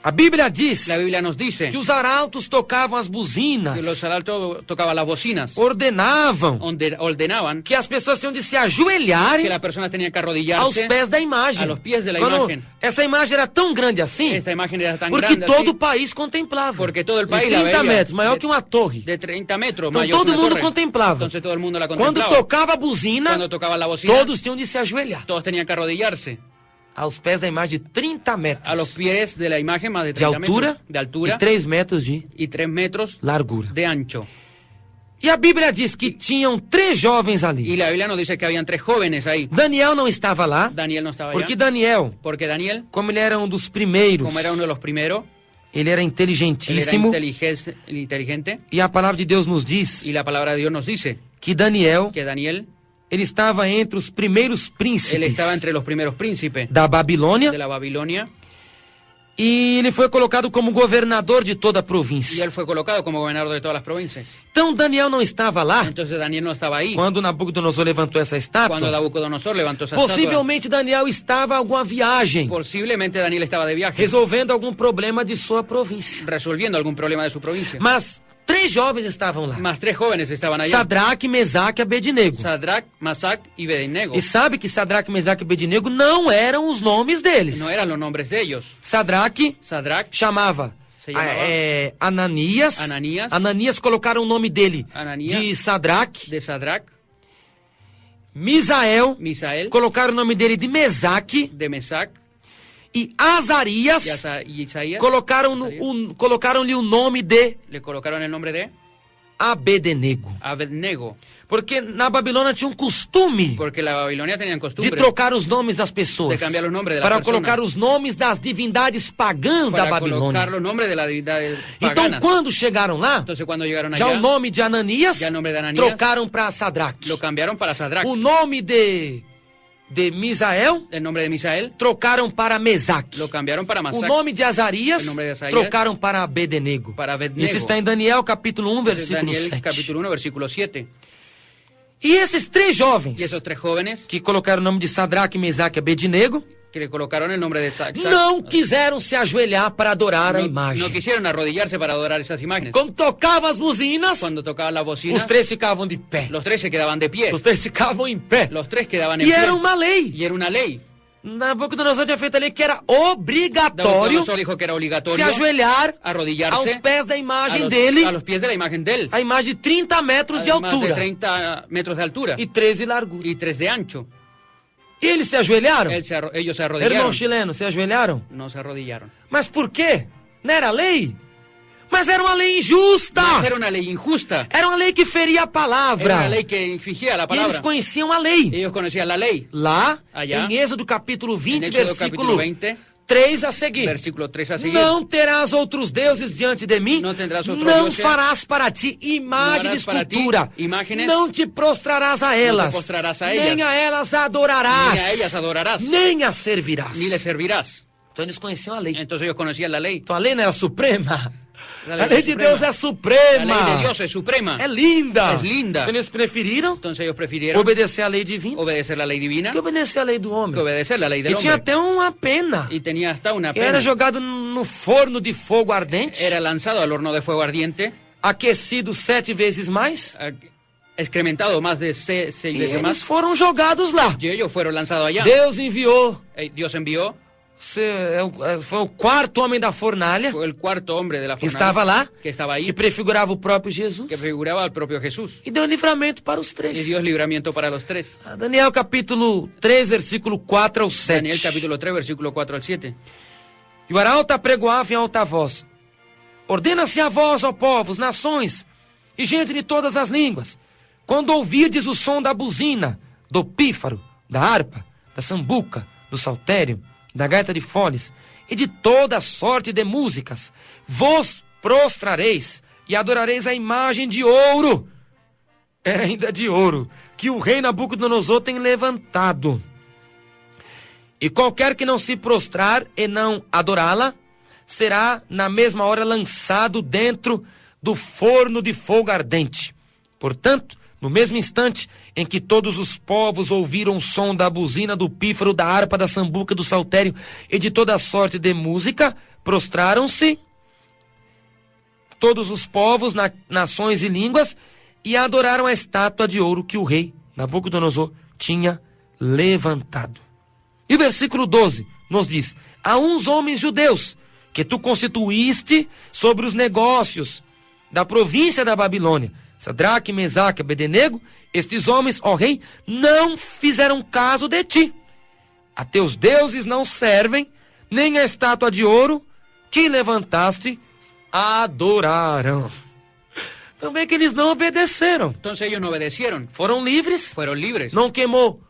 A Bíblia diz la Biblia nos dice que os arautos tocavam as buzinas, que los arautos tocaban las bocinas, ordenavam ordenaban que as pessoas tinham de se ajoelharem que las personas tenían que aos arrodillarse pés da imagem. a los pies de la Quando imagen. essa imagem era tão grande assim, Esta imagen era tan porque grande todo así, o país contemplava. porque todo el De país la 30 veía metros, maior que uma torre. de 30 metros, Então mayor todo que una mundo torre. contemplava. Entonces todo el mundo la Quando contemplaba. tocava a buzina, Cuando tocaba la bocina, todos tinham de se ajoelhar todos tenían que arrodillarse aos pés da imagem de 30 metros a los pies de la imagen, más de de 30 altura, metros de altura e 3 metros de y 3 metros largura. de ancho. E a Bíblia diz que tinham 3 jovens Y ali. la Biblia nos dice que habían 3 jóvenes ahí. Daniel não estava lá, Daniel no estaba porque allá, Daniel, porque Daniel, como ele era um dos primeiros, como era uno de los primeros, ele era él era inteligentíssimo, inteligente, e a palavra de Deus nos diz y la palabra de Dios nos dice que Daniel, que Daniel, ele estava entre os primeiros él príncipes estaba entre los primeros príncipes da Babilônia, de la Babilonia, e ele foi colocado como governador de toda a y província. él fue colocado como gobernador de todas las provincias. Então Daniel não estava lá Entonces Daniel no estaba ahí. quando Nabucodonosor levantou essa Cuando estátua. Nabucodonosor levantó esa estatua, Possivelmente Daniel estava em alguma viagem, posiblemente Daniel estaba de viaje, resolvendo algum problema de sua província. resolviendo algún problema de su provincia. Mas 3 jovens estavam lá: Más 3 jóvenes estaban allá. Sadraque, Mesaque e Abednego. Sadrach, Masac y Abednego. E sabe que Sadraque, Mesaque e Abednego não eram os nomes deles. No eran los nombres de ellos. Sadraque Sadrach, chamava Se chamava Ananias. Ananias. Ananias colocaram o nome dele Ananias. de Sadraque. de Sadrach, Misael Misael, colocaram o nome dele de Mesaque. de Mesac E Azarias y Isaías. colocaram-lhe o nome de Le colocaron el nombre de Abednego. Abednego, Porque na Babilônia tinha um costume porque la Babilonia tenían de costumbre trocar os nomes das de pessoas cambiar los nombres de las para personas, colocar os nomes das divindades pagãs da para colocar Babilônia. los nombres de las deidades Então, paganas. quando chegaram lá, Entonces cuando llegaron já allá, o nome de Ananias Já o nome de Ananias trocaram para Sadraque. lo cambiaron para Sadrach. O nome de Misael El nombre de Misael trocaram para Mesaque. lo cambiaram para O Masac. nome de Azarias O nome de Azarias trocaram para Abednego. Para Abednego. Isso está em Daniel capítulo 1, versículo Daniel 7. capítulo 1, versículo 7. E esses 3 jovens Y esos 3 jóvenes que colocaram o nome de Sadraque, Mesaque e Abednego que le colocaron el nombre de Sadrach não quiseram se ajoelhar para adorar a imagem. no quisieron arrodillarse para adorar esas imágenes. Quando tocavam as buzinas, Cuando tocaban la bocina, os 3 ficavam de pé. los 3 se quedaban de pie. Os 3 ficavam em pé. Los 3 quedaban en E pie. era uma lei. Y era una ley. Nabucodonosor tinha feito a lei que era obrigatório Nabucodonosor dijo que era se obligatorio ajoelhar arrodillarse aos pés da a imagem los, dele, a los pies de la imagen de él. a imagem de 30 metros de Además de altura 30 metros de altura e 13 de largura. y 3 de ancho. E eles se ajoelharam? Ellos se Irmão arrodillaron. chileno, se ajoelharam? No se arrodillaron. Mas por quê? Não era lei? Mas era uma lei injusta. Mas era una ley injusta. Era uma lei que feria a Era palavra. una ley que infringía la E eles palabra. conheciam a lei. Ellos conocían la ley. Lá, Allá, em Êxodo capítulo 20, En Éxodo versículo capítulo 20, 3 a seguir. versículo 3 a seguir. Não terás outros deuses diante de mim. Não tendrás outro Não Deus, farás para ti imagem de harás para ti escultura. imágenes. Não te prostrarás a elas. postrarás a Nem ellas. a elas adorarás. Ni a ellas adorarás. Nem as servirás. Ni les servirás. Então eles conheciam a lei. Entonces ellos conocían la ley. Então a lei não era suprema. La A lei de suprema. Deus é suprema. La ley de Dios es suprema. É linda. Es linda. Então eles preferiram Entonces ellos prefirieron obedecer a lei divina obedecer la ley divina que obedecer a lei do homem. que obedecer la ley del E tinha hombre. até uma pena. Y tenía hasta una Era pena. jogado no forno de fogo ardente, Era lanzado al horno de fuego ardiente, aquecido 7 vezes mais, excrementado más de 6 e veces eles más. foram jogados lá. Y ellos fueron lanzados allá. Deus enviou Dios envió foi o quarto homem da fornalha, Fue el cuarto hombre de la que fornalha estava lá, que estaba ahí, que prefigurava o próprio Jesus, que figuraba al propio Jesús. e deu livramento para os Y três. dio libramiento para los tres. Daniel capítulo 3, versículo 4 ao 7. Daniel capítulo 3, versículo 4 al 7. E o arauto apregoava em alta voz: ordena-se a vós, ó povos, nações e gente de todas as línguas, quando ouvirdes o som da buzina, do pífaro, da harpa, da sambuca, do saltério, da gaita de foles e de toda sorte de músicas, vos prostrareis e adorareis a imagem de ouro, era ainda de ouro, que o rei Nabucodonosor tem levantado. E qualquer que não se prostrar e não adorá-la, será na mesma hora lançado dentro do forno de fogo ardente. Portanto, no mesmo instante em que todos os povos ouviram o som da buzina, do pífaro, da harpa, da sambuca, do saltério e de toda sorte de música, prostraram-se todos os povos, nações e línguas, e adoraram a estátua de ouro que o rei Nabucodonosor tinha levantado. E o versículo 12 nos diz: há uns homens judeus que tu constituíste sobre os negócios da província da Babilônia, Sadraque, Mesaque, Abednego, estes homens, ó rei, não fizeram caso de ti. A teus deuses não servem, nem a estátua de ouro que levantaste adoraram. Também que eles não obedeceram. Entonces ellos no obedecieron. Foram livres, Fueron libres. não queimou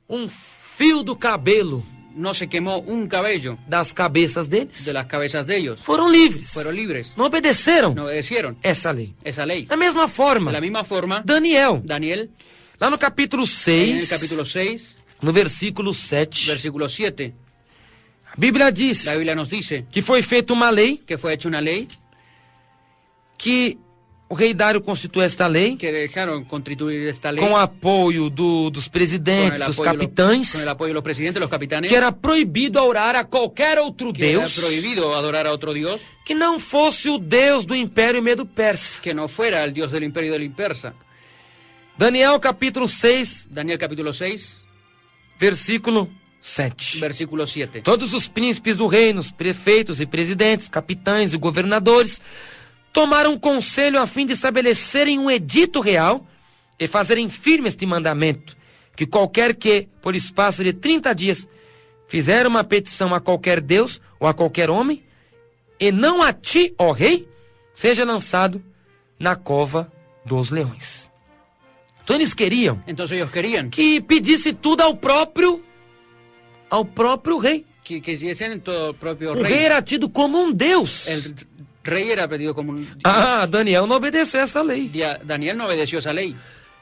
um fio do cabelo No se quemó un cabello das cabeças deles. de las cabezas de ellos. Foram livres. Fueron libres. Não obedeceram No obedecieron essa lei. esa lei. Da mesma forma, De la misma forma, Daniel, Daniel, lá no capítulo en el 6, capítulo 6, no versículo 7, versículo 7, a Bíblia diz la Biblia nos dice que foi feita uma lei, que fue hecha una ley, que o rei Dário constituiu esta lei, que dejaron constituir esta lei com o apoio dos presidentes, dos capitães, con el apoyo de los presidentes, los capitanes, que era proibido orar a qualquer outro que era Deus prohibido adorar a otro Dios que não fosse o Deus do Império Medo-Persa. que no fuera el Dios del imperio del Persa. Daniel capítulo 6, Daniel capítulo 6, versículo 7. versículo 7. Todos os príncipes do reino, os prefeitos e presidentes, capitães e governadores, tomaram conselho a fim de estabelecerem um edito real e fazerem firme este mandamento, que qualquer que, por espaço de 30 dias, fizer uma petição a qualquer Deus ou a qualquer homem, e não a ti, ó rei, seja lançado na cova dos leões. Então eles queriam Entonces ellos querían que pedisse tudo ao próprio rei. que hiciesen todo el propio O rei rey. era tido como um Deus. El rey era pedido como un... Daniel não obedeceu essa lei, Daniel no obedeció esa ley,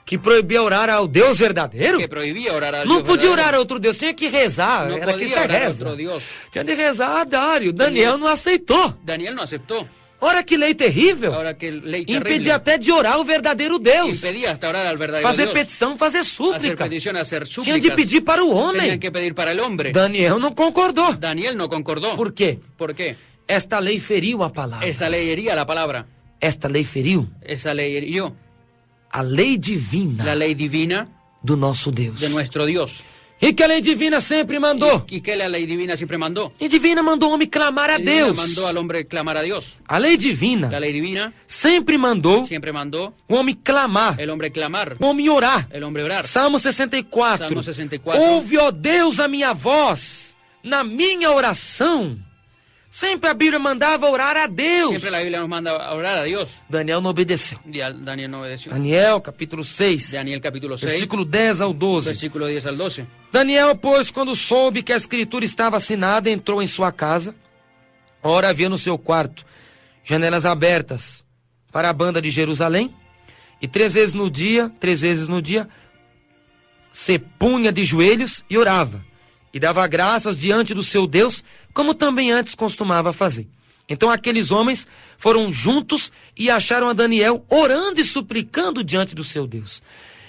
que proibia orar ao Deus verdadeiro. que prohibía orar al Não Dios podia verdadero. orar a outro Deus, tinha que rezar, No era que podía você orar a reza. otro Dios. Tinha de rezar a Dário. Daniel não aceitou. Daniel no aceptó. Olha que lei terrível. Ahora que ley Impedia terrible. até de orar ao verdadeiro Deus. Impedía hasta orar al verdadero Fazer Dios. petição, fazer Hacer súplica. petición, hacer Tinha súplicas. de pedir para o homem. Tenían que pedir para el hombre. Daniel não concordou. Daniel no concordó. Por quê? ¿Por qué? Esta lei feriu a palavra. Esta ley hería la palabra. Esta lei feriu Esa ley hirió a lei divina la ley divina do nosso Deus. de nuestro Dios. E que a lei divina sempre mandou. ¿Y qué la ley divina siempre mandó? A lei divina mandou o homem clamar a La divina Deus. mandó al hombre clamar a Dios. A lei divina La ley divina sempre mandou siempre mandó o homem clamar, el hombre clamar, o homem orar. el hombre orar. Salmo 64. Salmo 64. Ouve, ó Deus, a minha voz na minha oração. Sempre a Bíblia mandava orar a Deus. Siempre la Biblia nos manda a orar a Dios. Daniel não obedeceu. Daniel no obedeció. Daniel, capítulo 6, Daniel capítulo 6, versículo 10 ao 12. versículo 10 al 12. Daniel, pois, quando soube que a escritura estava assinada, entrou em sua casa. Ora, havia no seu quarto janelas abertas para a banda de Jerusalém. E 3 vezes no dia, se punha de joelhos e orava. E dava graças diante do seu Deus, como também antes costumava fazer. Então aqueles homens foram juntos e acharam a Daniel orando e suplicando diante do seu Deus.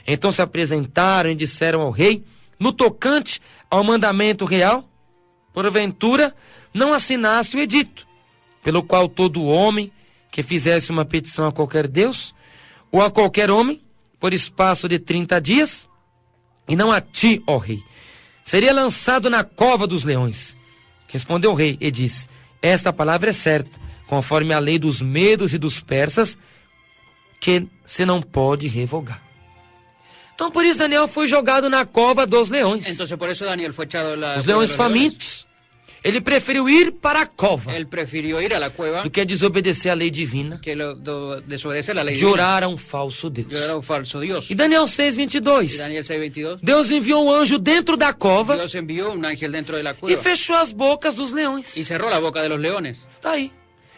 Então se apresentaram e disseram ao rei, no tocante ao mandamento real, porventura não assinaste o edito, pelo qual todo homem que fizesse uma petição a qualquer Deus, ou a qualquer homem, por espaço de 30 dias, e não a ti, ó rei, seria lançado na cova dos leões, Respondeu o rei e disse: esta palavra é certa, conforme a lei dos medos e dos persas, que se não pode revogar. Então por isso Daniel foi jogado na cova dos leões. Entonces por eso Daniel fue echado en la Os cueva leões de los famintos. Ele preferiu ir para a cova leones. Él prefirió ir a la cueva do que desobedecer a lei divina, que desobedecer la ley de divina, orar a um falso Deus. de orar a un falso Dios. E Daniel Y 6:22. Daniel 6:22, Deus enviou um anjo dentro da cova Dios envió un ángel dentro de la e cueva fechou as bocas dos leões. y cerró la boca de los leones. Está aí.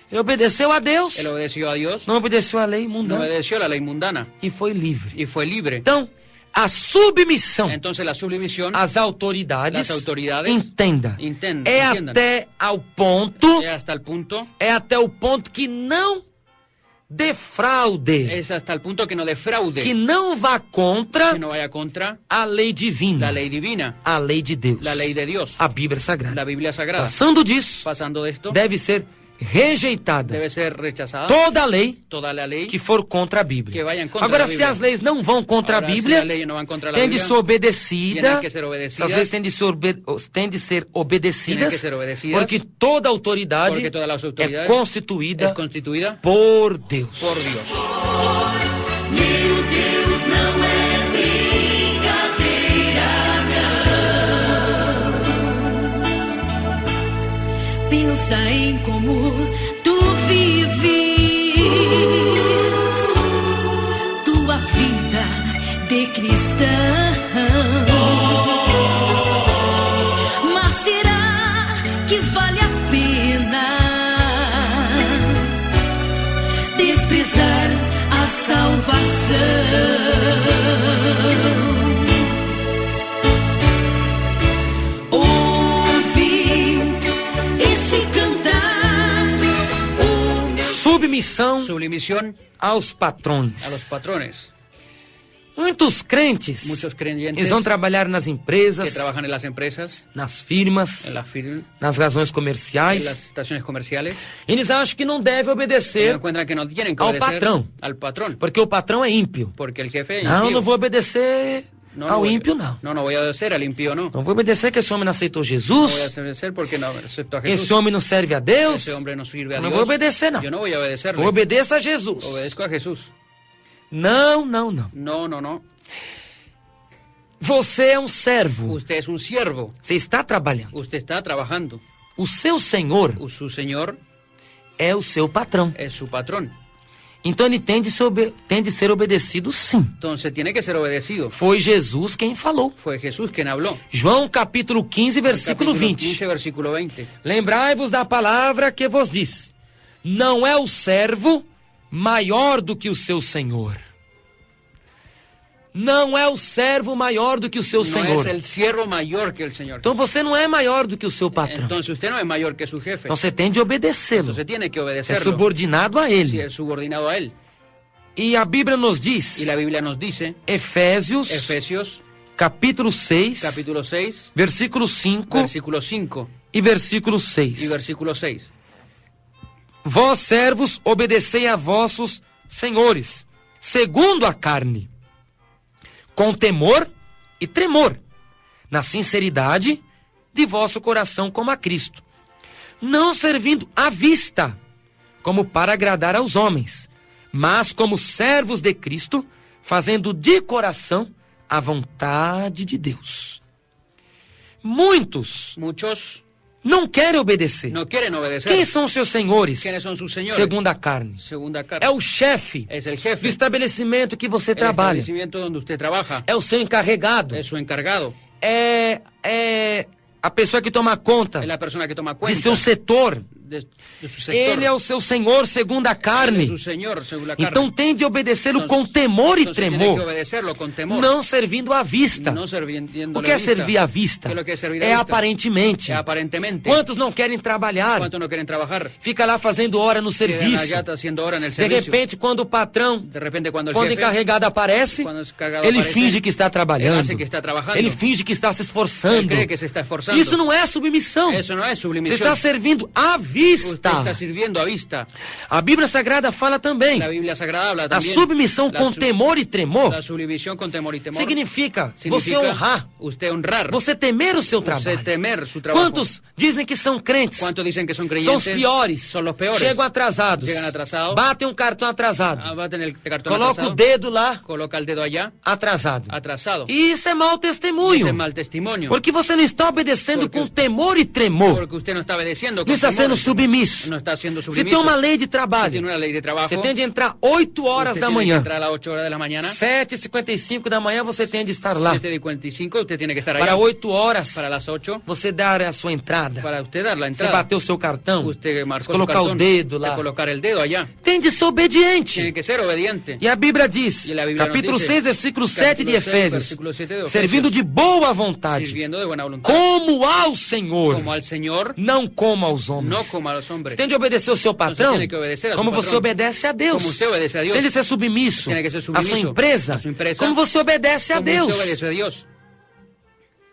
Ele obedeceu a Deus, Él obedeció a Dios, não obedeceu a lei no mundana obedeció a la ley mundana e foi livre. y fue libre. Então, a submissão Entonces la sublimisión às autoridades, As autoridades, entenda, entendam, é entendam. até ao ponto, es hasta el punto, é até o ponto que não defraude, es hasta el punto que no defraude, que não vá contra que no vaya contra a lei divina, la lei divina, a lei de Deus, la lei de Dios, a Bíblia Sagrada. la Biblia sagrada. Passando disso, Pasando de esto, deve ser rejeitada debe ser rechazada toda lei toda la lei que for contra a Bíblia. que vaya en contra Agora, da se Bíblia. as leis não vão contra Ahora, a si Bíblia, las leyes no van contra la tem de Biblia, ser obedecida, tienen que ser as obedecidas, leis têm de ser obedecidas, Tienen que ser obedecidas, porque toda autoridade porque todas las é autoridades constituída es constituida por Deus. por Dios. Meu Deus, não é brincadeira, não. Pensa em como tu vives tua vida de cristão. Mas será que vale a pena desprezar a salvação? Ouve este cantar, o meu Submissão Sublimisión aos patrões. a los patrones. Muitos crentes, Muchos creyentes eles vão trabalhar nas que empresas, trabajan en las empresas, nas firmas, en las nas razões en comerciais. las estaciones comerciales, Eles acham que não deve se obedecer, encuentran que no tienen que al obedecer patrón. al patrón, porque o patrão é ímpio. porque el jefe es Não, impío. não vou obedecer No, ao voy- ímpio, não. No voy a obedecer al impío, no. Não vou obedecer que esse homem não aceitou No voy a Jesus, obedecer porque no acepto a Jesús. esse homem não serve a Deus. Ese hombre no sirve a Não Dios. vou obedecer, não. Yo no voy a obedecerle. Eu obedeço a Jesus. Obedezco a Jesús. Não, não, não. No, no, no. Você é um servo. Usted es un siervo. Você está trabalhando. Usted está trabajando. O seu senhor Su señor é o seu patrão. es su patrón. Então ele tem de ser obedecido, sim. Entonces tiene que ser obedecido. Foi Jesus quem falou. Fue Jesús quien habló. João capítulo 15, versículo Capítulo 20. 15, versículo 20. Lembrai-vos da palavra que vos disse: não é o servo maior do que o seu senhor. Não é o servo maior do que o seu No senhor. es el siervo mayor que el Señor. Então você não é maior do que o seu patrão. Entonces usted no es mayor que su jefe. Então você tem de obedecê-lo. Entonces tiene que É obedecerlo. subordinado a Si ele. es subordinado a él. E a Bíblia nos diz, Y la Biblia nos dice, Efésios, Efesios, capítulo 6, capítulo 6, versículo 5 versículo 5 e versículo y 6. versículo 6. Vós, servos, obedecei a vossos senhores, segundo a carne, com temor e tremor, na sinceridade de vosso coração como a Cristo, não servindo à vista, como para agradar aos homens, mas como servos de Cristo, fazendo de coração a vontade de Deus. Muitos Muchos não querem obedecer. no quieren obedecer. Quem são seus senhores? ¿Quiénes son sus señores? Segundo a carne. Segunda carta. É o chefe Es el do jefe. estabelecimento que você El trabalha. establecimiento donde usted trabaja. É o seu encarregado. Es su encargado. É a pessoa que toma conta Es la persona que toma de cuenta seu setor. de su sector. Ele é o seu senhor segundo a Él es carne. su señor, según la carne. Então tem de obedecê-lo com Entonces- temor e entonces tiene que tremor, obedecerlo con temor. não servindo à vista. No serviendo O que é servir à vista? ¿Qué es lo que es servir à É vista? aparentemente. Aparentemente. Quantos não querem trabalhar? ¿Cuántos no quieren trabajar? Fica lá fazendo hora no Quedan serviço. allá haciendo hora en el De servicio. repente, quando o patrão, De repente cuando el quando o jefe, encarregado aparece, quando el encargado ele aparece, finge que está trabalhando. ele acha que está trabajando. Ele finge que está se él esforçando. cree que se está esforzando. Isso não é submissão. Eso no es Você sublimición. está servindo à Usted vista. Usted está sirviendo a vista. A Bíblia Sagrada fala também. La Biblia Sagrada habla A también. submissão com temor e tremor La submisión con temor y temor. significa você Significa honrar, usted honrar. você temer o seu Usted trabalho. temer su trabajo. Quantos dizem que são crentes? ¿Cuántos dicen que son São creyentes? os piores. Son los peores. Chegam atrasados. Llegan atrasados. Batem um cartão atrasado. Va a tener el cartón Coloca atrasado. o dedo lá, Coloca el dedo allá. atrasado. Atrasado. E isso é mau Ese testemunho. es mal testimonio. Porque você não está obedecendo Porque com usted- temor e tremor. Porque usted no está obedeciendo. Não con está temor. sendo submisso. No está siendo Se sumiso. tem uma lei de Usted trabalho, tiene una ley de trabajo. você tem de entrar 8 horas Usted da tiene que manhã. entrar a las 8 horas de la mañana. 7h55 da manhã você tem de estar lá. 7:45 usted tiene que estar allá. Para 8 horas, Para las 8. você dar a sua entrada. Para usted dar la Você entrada. bater o seu cartão. Usted Você marcó su colocar cartón. o dedo De lá. colocar el dedo allá. Tem de ser obediente. Tiene que ser obediente. E a Bíblia diz, E a Bíblia nos capítulo dice, 6, versículo 7 de capítulo 6, Efésios, versículo 7 de Efésios, servindo de boa vontade, Sirviendo de buena voluntad. como ao Senhor, Como al Señor, não como aos homens. no como a los hombres. Você tem de obedecer o seu patrão, Você tem que obedecer a como seu você patrão. obedece a Deus. Como você obedece a Deus. Tem de ser submisso, Tem que ser à sua submisso empresa, à sua empresa. como você obedece a Como Deus. usted obedece a Dios.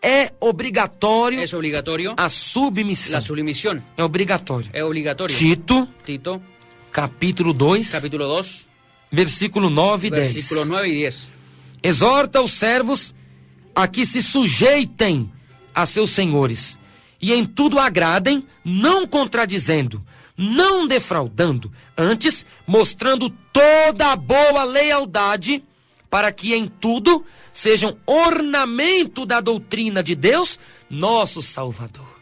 É obrigatório Es obligatorio a submissão. la submisión. É obrigatório. Es obligatorio. Tito, Tito, capítulo 2, capítulo 2, versículo 9 e 10. versículos 9 y 10. Exorta os servos a que se sujeitem a seus senhores e em tudo agradem, não contradizendo, não defraudando, antes mostrando toda a boa lealdade, para que em tudo sejam ornamento da doutrina de Deus, nosso Salvador.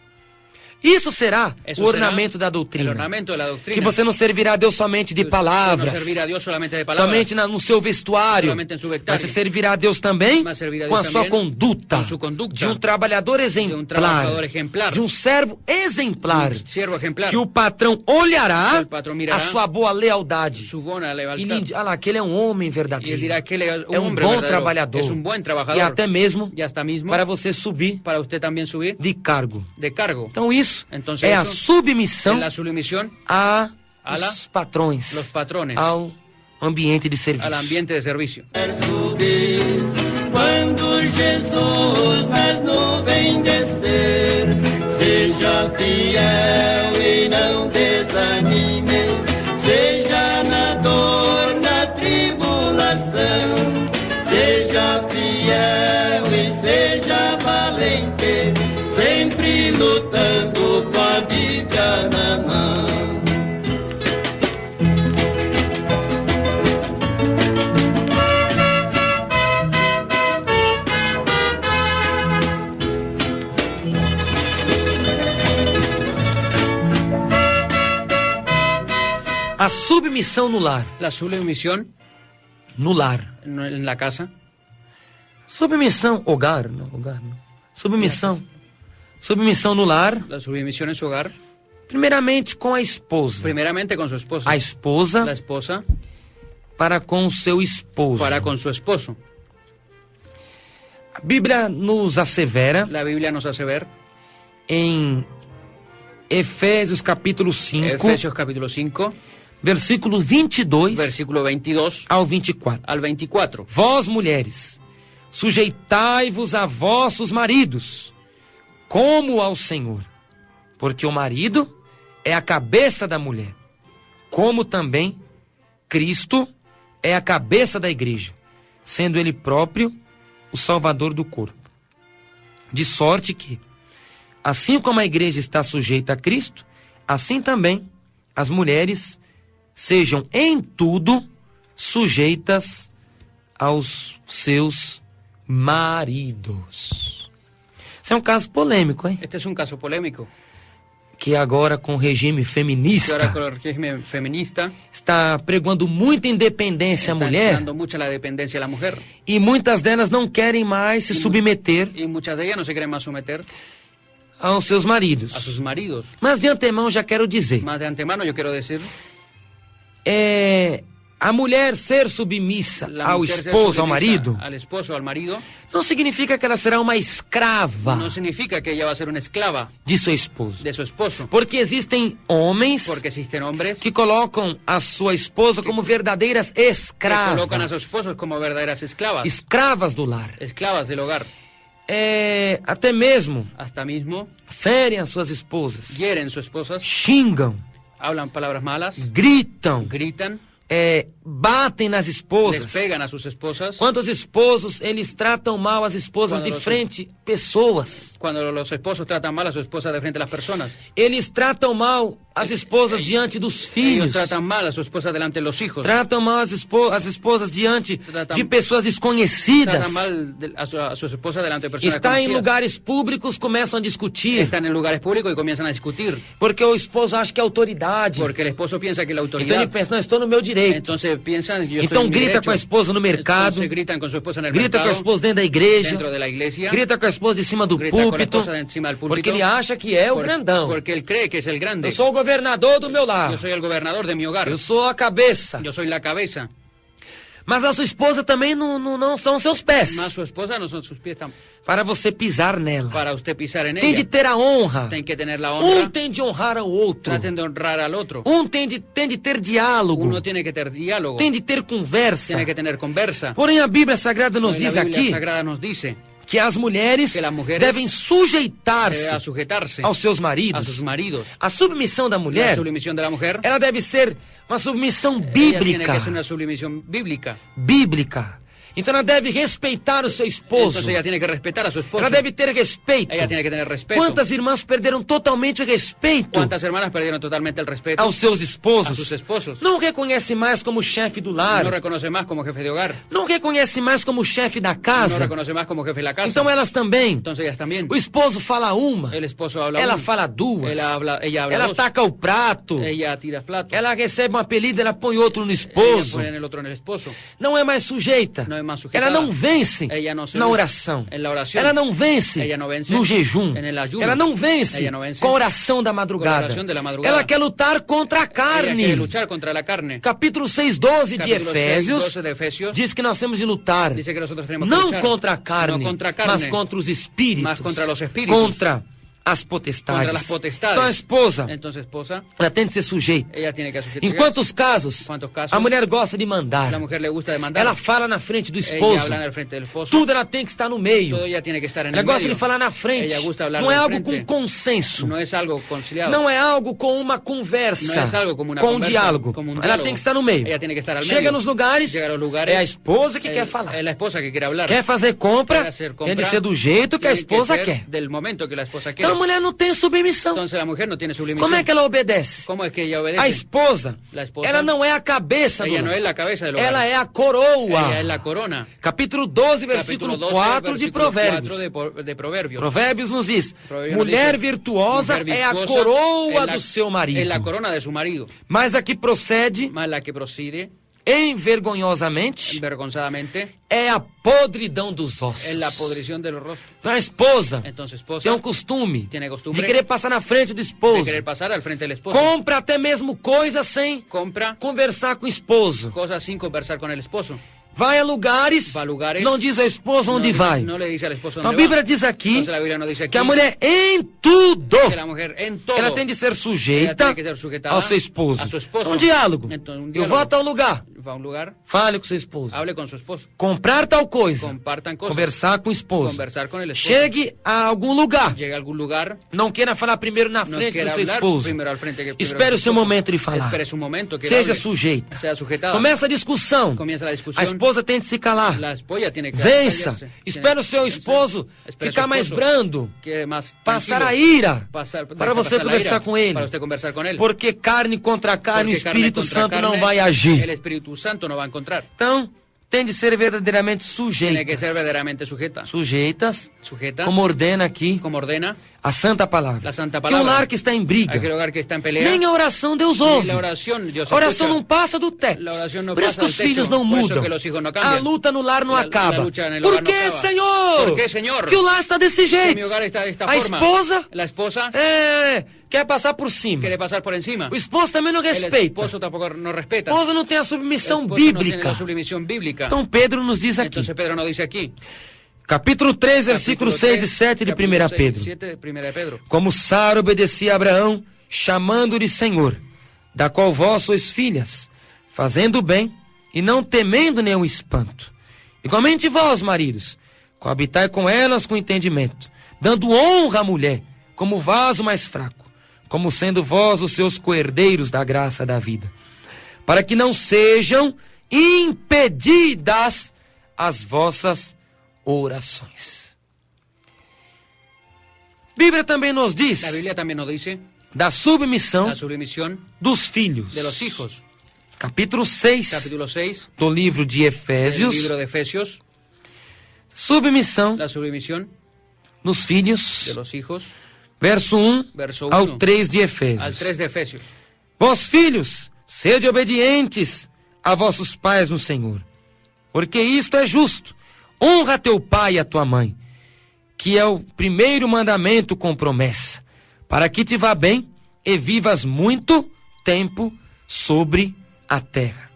Isso será Eso o ornamento será da doutrina. El ornamento de la doctrina. Que você não servirá a Deus somente de Usted palavras, No servirá a Dios solamente de palabras. somente no seu vestuário, Solamente em seu mas vestuário. você servirá a Deus também Mas servirá a com a Deus sua também conduta, com sua conduta, de um trabalhador trabajador exemplar, de um servo exemplar, siervo ejemplar. que o patrão olhará O patrão mirará a sua boa lealdade Su buena e lealtad. olha lá, aquele é um homem Y él verdadeiro, dirá que él es é um hombre bom verdadero, trabalhador, es un buen trabajador. e até mesmo Y hasta mismo para você subir para usted también subir de cargo. de cargo. Então isso Entonces, é a eso submissão En la submisión a a la- os patrões, los patrones, ao ambiente de serviço. al ambiente de servicio. subir, quando Jesus nas nuvens descer, seja fiel e não desanime, seja na dor, na tribulação, seja fiel e seja valente, sempre lutando com a Bíblia na mão. A submissão no lar. La submisión No lar. en la casa. Submissão, hogar, não, hogar não. Submissão. Submissão no lar, La submisión en su hogar. primeiramente com a esposa. Primeramente con su esposa. A esposa La esposa para com o seu esposo. para con su esposo. A Bíblia nos assevera La Biblia nos hace ver, em Efésios capítulo 5, Efesios capítulo 5, versículo 22 versículo 22 ao 24. al 24. Vós, mulheres, sujeitai-vos a vossos maridos, como ao Senhor, porque o marido é a cabeça da mulher, como também Cristo é a cabeça da igreja, sendo ele próprio o salvador do corpo. De sorte que, assim como a igreja está sujeita a Cristo, assim também as mulheres sejam em tudo sujeitas aos seus maridos. Isso é um caso polêmico, hein? Este es un caso polémico. Que agora com o regime Que ahora feminista con el régimen feminista está pregoando muita independência à está mulher dando mucha la dependencia a la mujer. e muitas delas não querem mais se submeter Y muchas de ellas no se quieren más someter aos seus a maridos. sus maridos. Mas de antemão já quero dizer, Más de antemano yo quiero decir, a mulher ser submissa la ao mujer ser esposo, ao sumisa marido, al esposo, al marido, não significa que ela será uma escrava no significa que ella va a ser una esclava de seu esposo. de su esposo. Porque existem homens Porque existen hombres que colocam a sua esposa como verdadeiras que colocan a escravas, sus esposos como verdaderas esclavas, escravas do lar. esclavas del hogar. até mesmo hasta mismo ferem as suas esposas, hieren sus esposas, xingam, hablan palabras malas, gritam, gritan, batem nas les esposas. pegan a sus esposas. Quantos esposos, eles tratam mal as esposas Quando de você- frente, pessoas. Cuando los esposos tratan mal a su esposa de frente a las personas, Eles tratam mal as esposas diante dos ellos filhos. tratan mal a su esposa delante de los hijos, Tratam mal as esposas diante Tratam- de pessoas desconhecidas. tratan mal a su esposa delante de personas Está em conocidas. lugares públicos, começam a discutir. Están en lugares públicos y comienzan a discutir, Porque o esposo acha que é autoridade. porque el esposo piensa que la Então ele autoridad, pensa, não, estou no meu direito. entonces piensan que yo Então estoy en mi grita derecho. com a esposa no mercado, Entonces gritan con su esposa en el grita com a mercado, esposa dentro da igreja, dentro de la iglesia, grita com a esposa de cima do grita con la púlpito, esposa de encima del púlpito, porque ele acha que é o grandão. porque él cree que es el grande. Eu sou o governador do meu lar. Yo soy el gobernador de mi hogar, Eu sou a cabeça. yo soy la cabeza, Mas a sua esposa também não são seus pés. más su esposa no son sus pies Para você pisar nela. para usted pisar en Tem de ella. ter a honra. Tem que tener la Um honra, tem de honrar ao outro. traten de honrar al otro. Um tem de ter diálogo. Uno tiene que tener diálogo, Tem de ter conversa. tiene que tener conversa. Porém, a Bíblia Sagrada nos La diz Biblia aqui Sagrada nos dice que as mulheres que las mujeres devem que sujeitar-se debe sujetarse aos seus a maridos. sus maridos. A submissão da La mulher, submisión de la mujer, ela deve ser uma submissão ella tiene bíblica. que ser una submisión bíblica. Bíblica. Então ela deve respeitar o seu esposo. Entonces ella tiene que respetar a su esposo. Ela deve ter respeito. Ella tiene que tener respeto. Quantas irmãs perderam totalmente o respeito ¿Cuántas hermanas perdieron totalmente el respeto aos seus a esposos? sus esposos? Não reconhece mais como chefe do lar. No reconoce más como jefe de hogar. Não reconhece mais como chefe da No casa. reconoce más como jefe de la casa. Então elas também. Entonces ellas también. O esposo fala uma, El esposo habla ela uno, fala duas. ella habla Ela dos. taca o prato. Ella tira plato. Ela recebe um apelido, ela põe outro no Ella esposo. pone el otro en el esposo. Não é mais sujeita. Não é mais sujeitada. Ela não vence Ella no se na vence oração. en la oración. Ela não vence Ella no vence no jejum. en el ayuno. Ela não vence Ella no vence com a oração da con la madrugada. oración de la madrugada. Ela quer lutar contra a Ella carne. quiere luchar contra la carne. Capítulo 6:12 de Capítulo 6, Efésios 12 de Efesios diz que nós temos de lutar dice que nosotros tenemos que não luchar contra a carne, no contra a carne, mas contra os espíritos, mas contra los espíritus, contra as potestades. contra las potestades. Então a esposa, Entonces esposa, ela tem de ser sujeita. ella tiene que sujetarse. Em quantos casos, Quantos casos, a mulher gosta de mandar. la mujer le gusta demandar. Ela fala na frente do Ella esposo. habla en el frente del esposo. Tudo ela tem que estar no meio. Todo ella tiene que estar en Ela el gosta medio. de falar na frente. Ella gusta hablar Não é de algo frente. com consenso. No es algo conciliado. Não é algo com uma conversa. Não é algo como uma com um conversa, diálogo. como um Ela diálogo. tem que estar no meio. Ella tiene que estar al Chega medio. nos lugares, Llega a los lugares, é a esposa que quer falar. Es la esposa que quiere hablar. Quer fazer compra, Quiere hacer compra, tem de ser do jeito que a tiene esposa ser quer. del momento que la esposa quiere. Então a mulher não tem submissão. Entonces la mujer no tiene sublimisión. Como é que ela obedece? ¿Cómo es que ella obedece? A esposa, La esposa, ela não é a cabeça do ella no lar. es la cabeza del hogar. Ela é a coroa. Ella es la corona. Capítulo 12, versículo Capítulo 12, 4 de versículo Provérbios. 4 de Provérbios. Provérbios nos diz: Provérbios mulher dice, virtuosa mujer é a virtuosa coroa es la- do seu marido. Es la corona de su marido. Mas a que procede Más la que procede envergonhosamente vergonzadamente é a podridão dos ossos. es la podrición de los rostros. Então a esposa Entonces esposa tem um costume tiene costumbre de querer passar na frente do de esposo. querer pasar al frente del esposo. Compra até mesmo coisas sem Compra conversar com o esposo. cosas sin conversar con el esposo. Vai a lugares, Va a lugares, não diz a esposa onde no, vai. No le dice al esposo Então a dónde Bíblia va. diz aqui Entonces la Biblia nos dice aquí que a mulher em tudo que la mujer en todo ela tem de ser ella sujeita tiene que ser sujetada ao seu esposo. a su esposo. Um diálogo. Então, um Eu diálogo. vou a tal lugar. va a un lugar, Fale com seu esposo. hable con su esposo. Comprar tal coisa. Compartan cosas. Conversar com o esposo. Conversar con el esposo. Chegue a algum lugar. Llega a algún lugar, Não queira falar primeiro na no frente quiere do seu hablar esposo. primero al frente que primero Espere al o seu esposo. momento de falar. Espere su momento que Seja hable. sujeita. Sea sujetada. Começa a discussão. Comienza la discusión. A esposa tem de se calar. La esposa tiene que Vença. callarse. Espera o seu Tiene que esposo Espera ficar su mais esposo brando. que más Passar tranquilo. a ira. Pasar- Para dejar você pasar la conversar ira, com ele. Para usted conversar con él. Porque carne contra carne, o Porque carne Espírito contra Santo carne, não vai El agir. Espíritu Santo no va a encontrar. Então, tem de ser verdadeiramente Tiene que ser sujeitas. verdaderamente sujeta. Sujeitas, Sujeta. como ordena aqui Como ordena. a Santa Palavra. La Santa Que um Palavra. lar que está em briga, Aquel hogar que está en pelea. nem a oração Deus Ni ouve. la oración Dios A oração escucha. não passa do teto. La oración no Por isso pasa que os del techo, filhos não por eso mudam. que los hijos no A cambian. luta no lar não La acaba. lucha en el Por hogar no que, acaba. Senhor? ¿Por qué, Señor? Que o lar está desse Que jeito. mi hogar está de esta A forma. esposa La esposa quer passar por cima. quiere pasar por encima. O esposo também não El respeita. esposo tampoco no A respeta. esposa não tem a El submissão esposo no tiene bíblica. la sublimisión bíblica. Então Pedro nos diz aqui, Entonces Pedro nos dice aquí. capítulo 3, versículo 6 e 7 de 1 Pedro. 7 de 1 Pedro. Como Sara obedecia a Abraão, chamando-lhe Senhor, da qual vós sois filhas, fazendo o bem e não temendo nenhum espanto. Igualmente vós, maridos, Coabitai com elas com entendimento, dando honra à mulher, como vaso mais fraco, como sendo vós os seus coherdeiros da graça da vida, para que não sejam impedidas as vossas orações. A Bíblia também nos diz La Biblia también nos dice da submissão la submisión dos filhos. de los hijos. Capítulo 6 Capítulo 6 do livro de del Efésios. libro de Efesios, Submissão la submisión nos filhos. de los hijos, Verso 1 verso ao 1 3 de al Efésios. 3 de Efesios. Vós, filhos, sede obedientes a vossos pais no Senhor, porque isto é justo. Honra teu pai e a tua mãe, que é o primeiro mandamento com promessa, para que te vá bem e vivas muito tempo sobre a terra.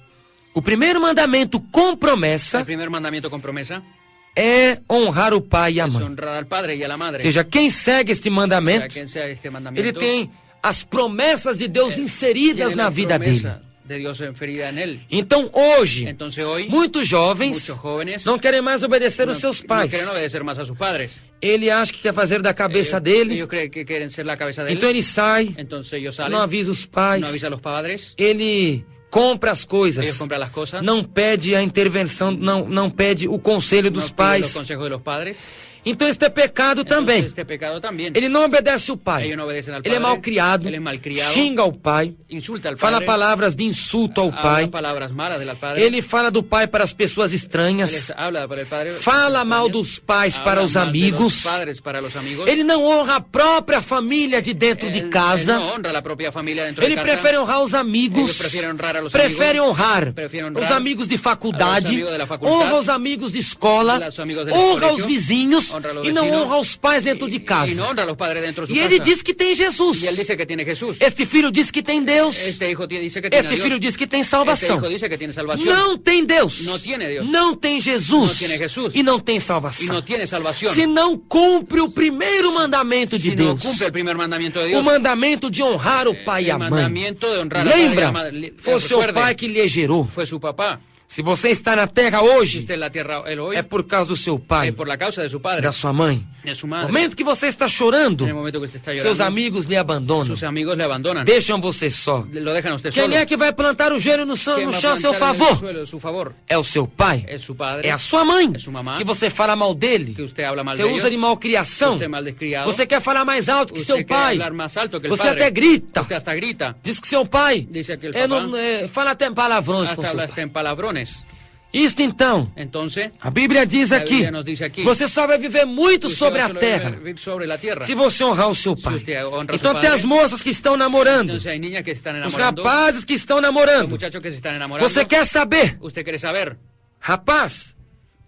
O primeiro mandamento com promessa El primer mandamiento con promesa é honrar o pai e a es mãe. honrar al padre y a la madre. Ou seja, quem segue este Sea mandamento, quien sea este mandamiento, ele tem as promessas de Deus inseridas tiene na la vida dele. promesa de Dios inferida en él. Então hoje, Entonces hoy muitos jovens muchos jóvenes não querem mais obedecer aos seus no pais. quieren obedecer más a sus padres. Ele acha que quer fazer da cabeça dele, Ellos creen que quieren ser la cabeza de él. então ele sai, Entonces ellos salen, não avisa os pais, no avisa a los padres, ele compra as ellos coisas, compran las cosas, não pede a intervenção, não pede o conselho no dos piden pais. los consejos de los padres. Então este é pecado Entonces, também. este pecado también. Ele não obedece o pai. Ellos no obedecen al Ele é padre, malcriado, él es malcriado, xinga o pai, insulta al fala padre, palavras de insulto ao habla pai. palabras malas del padre, Ele fala do pai para as pessoas él estranhas. habla para el padre, Fala mal dos pais habla para os mal de amigos. los padres para los amigos. Ele não honra a própria família de dentro de Él casa. no honra a la propia familia dentro Ele de casa. prefere honrar os amigos. Ellos prefieren honrar a los Prefere amigos. honrar Prefiere honrar os amigos de a los faculdade. amigos de la faculdad. Honra os amigos de escola. Los amigos del Honra colegio. os vizinhos. Honra a los E não vecinos. honra os pais dentro de Y no casa. honra a los padres dentro de su E casa. ele diz que tem Jesus. Y él dice que tiene Jesús. Este filho diz que tem Deus. Este hijo dice que tiene a Este Dios. filho diz que tem Este salvação. hijo dice que tiene salvación. Não tem Deus. Não tiene Deus. Não tem Jesus. Não tiene Jesús. E não tem Y salvação. no tiene salvación. Se não cumpre o primeiro mandamento de Si no Deus. cumple el primer mandamiento de O Dios. mandamento de honrar o pai e El a mãe. mandamiento de honrar al padre y a Lembra? la madre. Foi o seu Recuerde, pai que lhe gerou. fue su papá. Se você está na terra Si hoje, usted en la tierra él hoy é por causa do seu pai, es por la causa de su padre, da sua mãe. de su No madre. momento que você está chorando, En el momento que usted está seus llorando, amigos lhe abandonam, sus amigos le abandonan. deixam você só. Lo dejan a usted Quem solo. é que vai plantar o joelho no chão, ¿Quién no va a chão a seu plantar en el favor? suelo a su favor? É o seu pai, Es su padre. é a sua mãe, É sua mamã. que você fala mal dele, Que usted habla mal você de usa ellos. de malcriação, Usted mal descriado. você quer falar mais alto que Usted seu quiere pai, hablar más alto que el você padre. até grita, Usted hasta grita. diz que seu pai Dice que el papá fala até palavrões com hasta seu habla pai. hasta en palabrones. Isto então, Entonces, a Bíblia diz a aqui, Biblia nos dice aquí, você só vai viver muito usted sobre va a solo terra vivir sobre la tierra. se você honrar o seu pai. usted honra a Então su tem padre, as moças que estão namorando, Entonces hay niñas que se están os enamorando, rapazes que estão los namorando. muchachos que se están enamorando. Você quer saber, Usted quiere saber rapaz,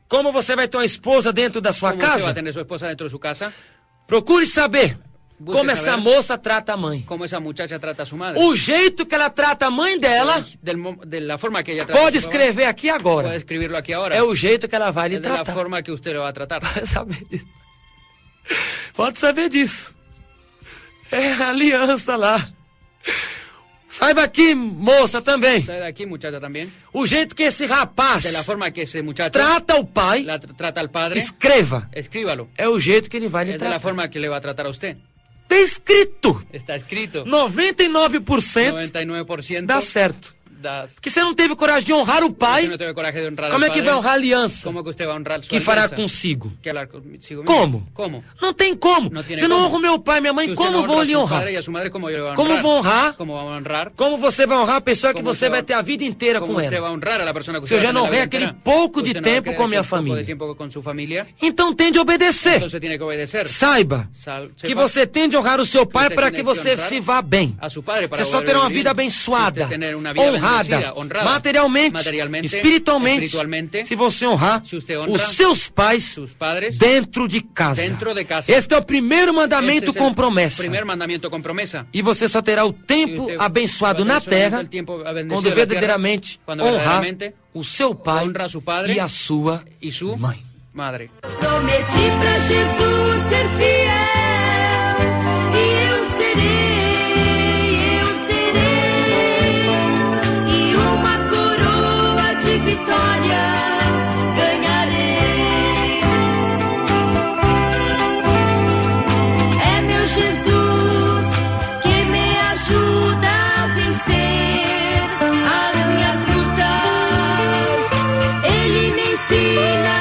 como você vai ter uma esposa dentro da sua cómo usted va a casa? tener su esposa dentro de su casa, Procure saber Busque como essa saber moça trata a mãe. cómo esa muchacha trata a su madre. O jeito que ela trata a mãe dela, De la forma que ella trata pode a su mamá, escrever aqui puede agora. escribirlo aquí ahora. É o jeito que ela vai lhe Es de la tratar. forma que usted lo va a tratar. Pode saber disso. Pode saber disso. É a aliança lá. Saiba aqui, moça, também. ¿Sabe de aquí, muchacha, también? O jeito que esse rapaz De la forma que ese muchacho trata o pai, trata al padre, escreva. escríbalo. É o jeito que ele vai lhe Es de la tratar. forma que le va a tratar a usted. Tá escrito. Está escrito. 99% 99% dá certo. das... Porque você não teve coragem de honrar o Usted pai, no tiene coraje de honrar como al é que padre. vai honrar a aliança ¿Cómo que usted va a honrar su que fará alianza? consigo? Que hablar consigo mismo. Como? ¿Cómo? Não tem como. Não tem Se não como. honra o meu pai e minha mãe, Si usted como no vou honra a lhe su honrar? padre y a su madre, ¿cómo le va a honrar? Como vou honrar? ¿Cómo va a honrar? Como você vai honrar a pessoa que Como você você vai vai- ter a vida inteira ¿Cómo com usted ela? va a honrar a la persona que Se eu usted já va a não tener la honrei vida aquele entera? pouco de Usted no va a tempo querer com a minha aquel poco de família. tiempo con su familia. Então tem de obedecer. Entonces tiene que obedecer. Saiba que Sepa você tem de honrar o seu pai você para tem que que você honrar se vá bem. a su padre para Você só poder terá uma vivir. vida abençoada, Usted tener una vida honrada, bendecida, honrada, materialmente, espiritualmente, se você honrar se usted honra os seus pais sus padres dentro de casa. dentro de casa. Este é o primeiro mandamento Este es com el promessa. primer mandamiento con promesa. E você só terá o tempo Y usted abençoado va a na tener solamente terra el tiempo bendecido quando de la tierra, verdadeiramente cuando honrar verdaderamente o seu pai honra a su padre e a sua y su mãe. madre. Prometi pra Jesus ser fiel e eu serei e uma coroa de vitória ganharei. Jesus que me ajuda a vencer as minhas lutas. Ele me ensina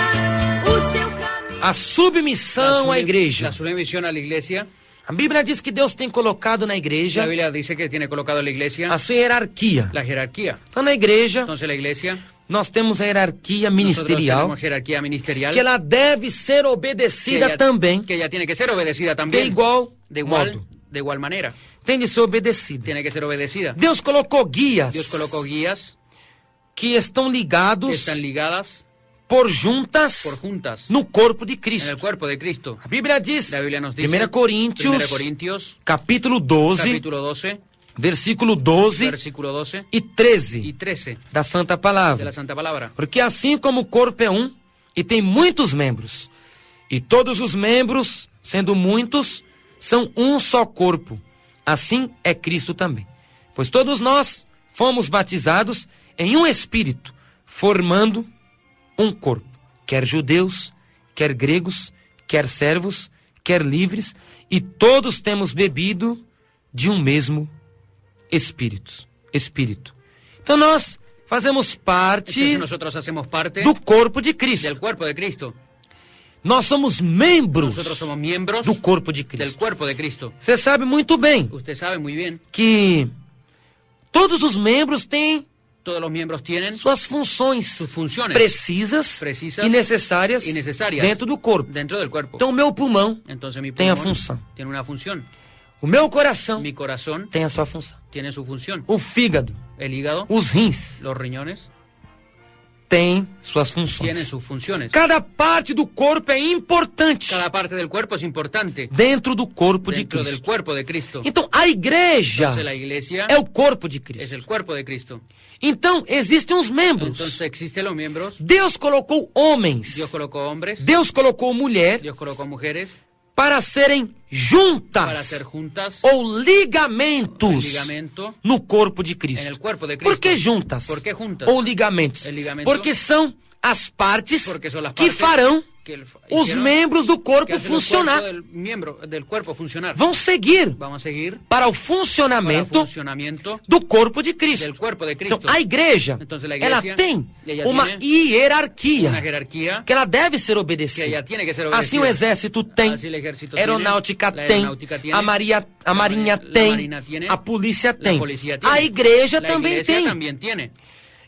o seu caminho. A submissão à igreja. La sumisión a la iglesia. A Bíblia diz que Deus tem colocado na igreja La Biblia dice que tiene colocado en la iglesia a sua hierarquia. la jerarquía. Então, na igreja, Entonces la iglesia, nós temos a hierarquia nosotros ministerial, tenemos jerarquía ministerial, que ela deve ser obedecida também, que ella tiene que ser obedecida de también, igual de modo. igual manera, Tem de ser obedecida. tiene que ser obedecida. Deus colocou guias Dios colocó guías que estão que ligados están ligadas por juntas por juntas no corpo de en el Cristo. cuerpo de Cristo. A Bíblia diz, La Biblia nos dice, 1 Coríntios, 1 Corintios, capítulo 12, capítulo 12, versículo 12 versículo 12 e y 13 13 da Santa de Palavra. la Santa Palabra. Porque assim como o corpo é um e tem muitos membros, e todos os membros, sendo muitos, são um só corpo, assim é Cristo também. Pois todos nós fomos batizados em um Espírito, formando um corpo, quer judeus, quer gregos, quer servos, quer livres, e todos temos bebido de um mesmo Espírito. Então nós fazemos parte Entonces nosotros hacemos parte do corpo de Cristo. del cuerpo de Cristo. Nós somos membros Nosotros somos miembros do corpo de del Cristo. cuerpo de Cristo. Você sabe muito bem Usted sabe muy bien, que todos os membros têm todos los miembros tienen suas funções sus funciones precisas e necessárias dentro do corpo. dentro del cuerpo. Então o meu pulmão Entonces mi tem a pulmón função. tiene una función. O meu coração Mi corazón tem a sua função. tiene su función. O fígado, El hígado, os rins los riñones têm suas tienen funções. sus funciones. Cada parte do corpo é importante Cada parte del cuerpo es importante dentro do corpo de dentro del Cristo. cuerpo de Cristo. Então a igreja Entonces la iglesia é o corpo de es Cristo. el cuerpo de Cristo. Então existem os membros. Entonces existen los miembros. Deus colocou homens, Dios colocó hombres, Deus colocou mulher Dios colocó mujeres para serem para juntas ser juntas ou el ligamentos ligamento no corpo de en Cristo. el cuerpo de Cristo. Por que juntas? ¿Por qué juntas? Ou ligamentos? El ligamento. Porque são as partes Porque son las que partes farão que os hicieron membros do que corpo hacen el funcionar. cuerpo del cuerpo funcionar. Vão seguir Vamos a seguir para o para el funcionamento funcionamiento do corpo de Cristo. del cuerpo de Cristo. Então, a igreja, Então, a ela igreja, tem ela uma tem hierarquia una jerarquía que ela deve ser que obedecida. ella tiene que ser Assim o obedecida. exército tem, Así el ejército a aeronáutica tiene, la tem, aeronáutica tiene, a marinha la tem, marina tiene, a polícia la tem, policía tiene, a igreja la também iglesia tem. también tiene.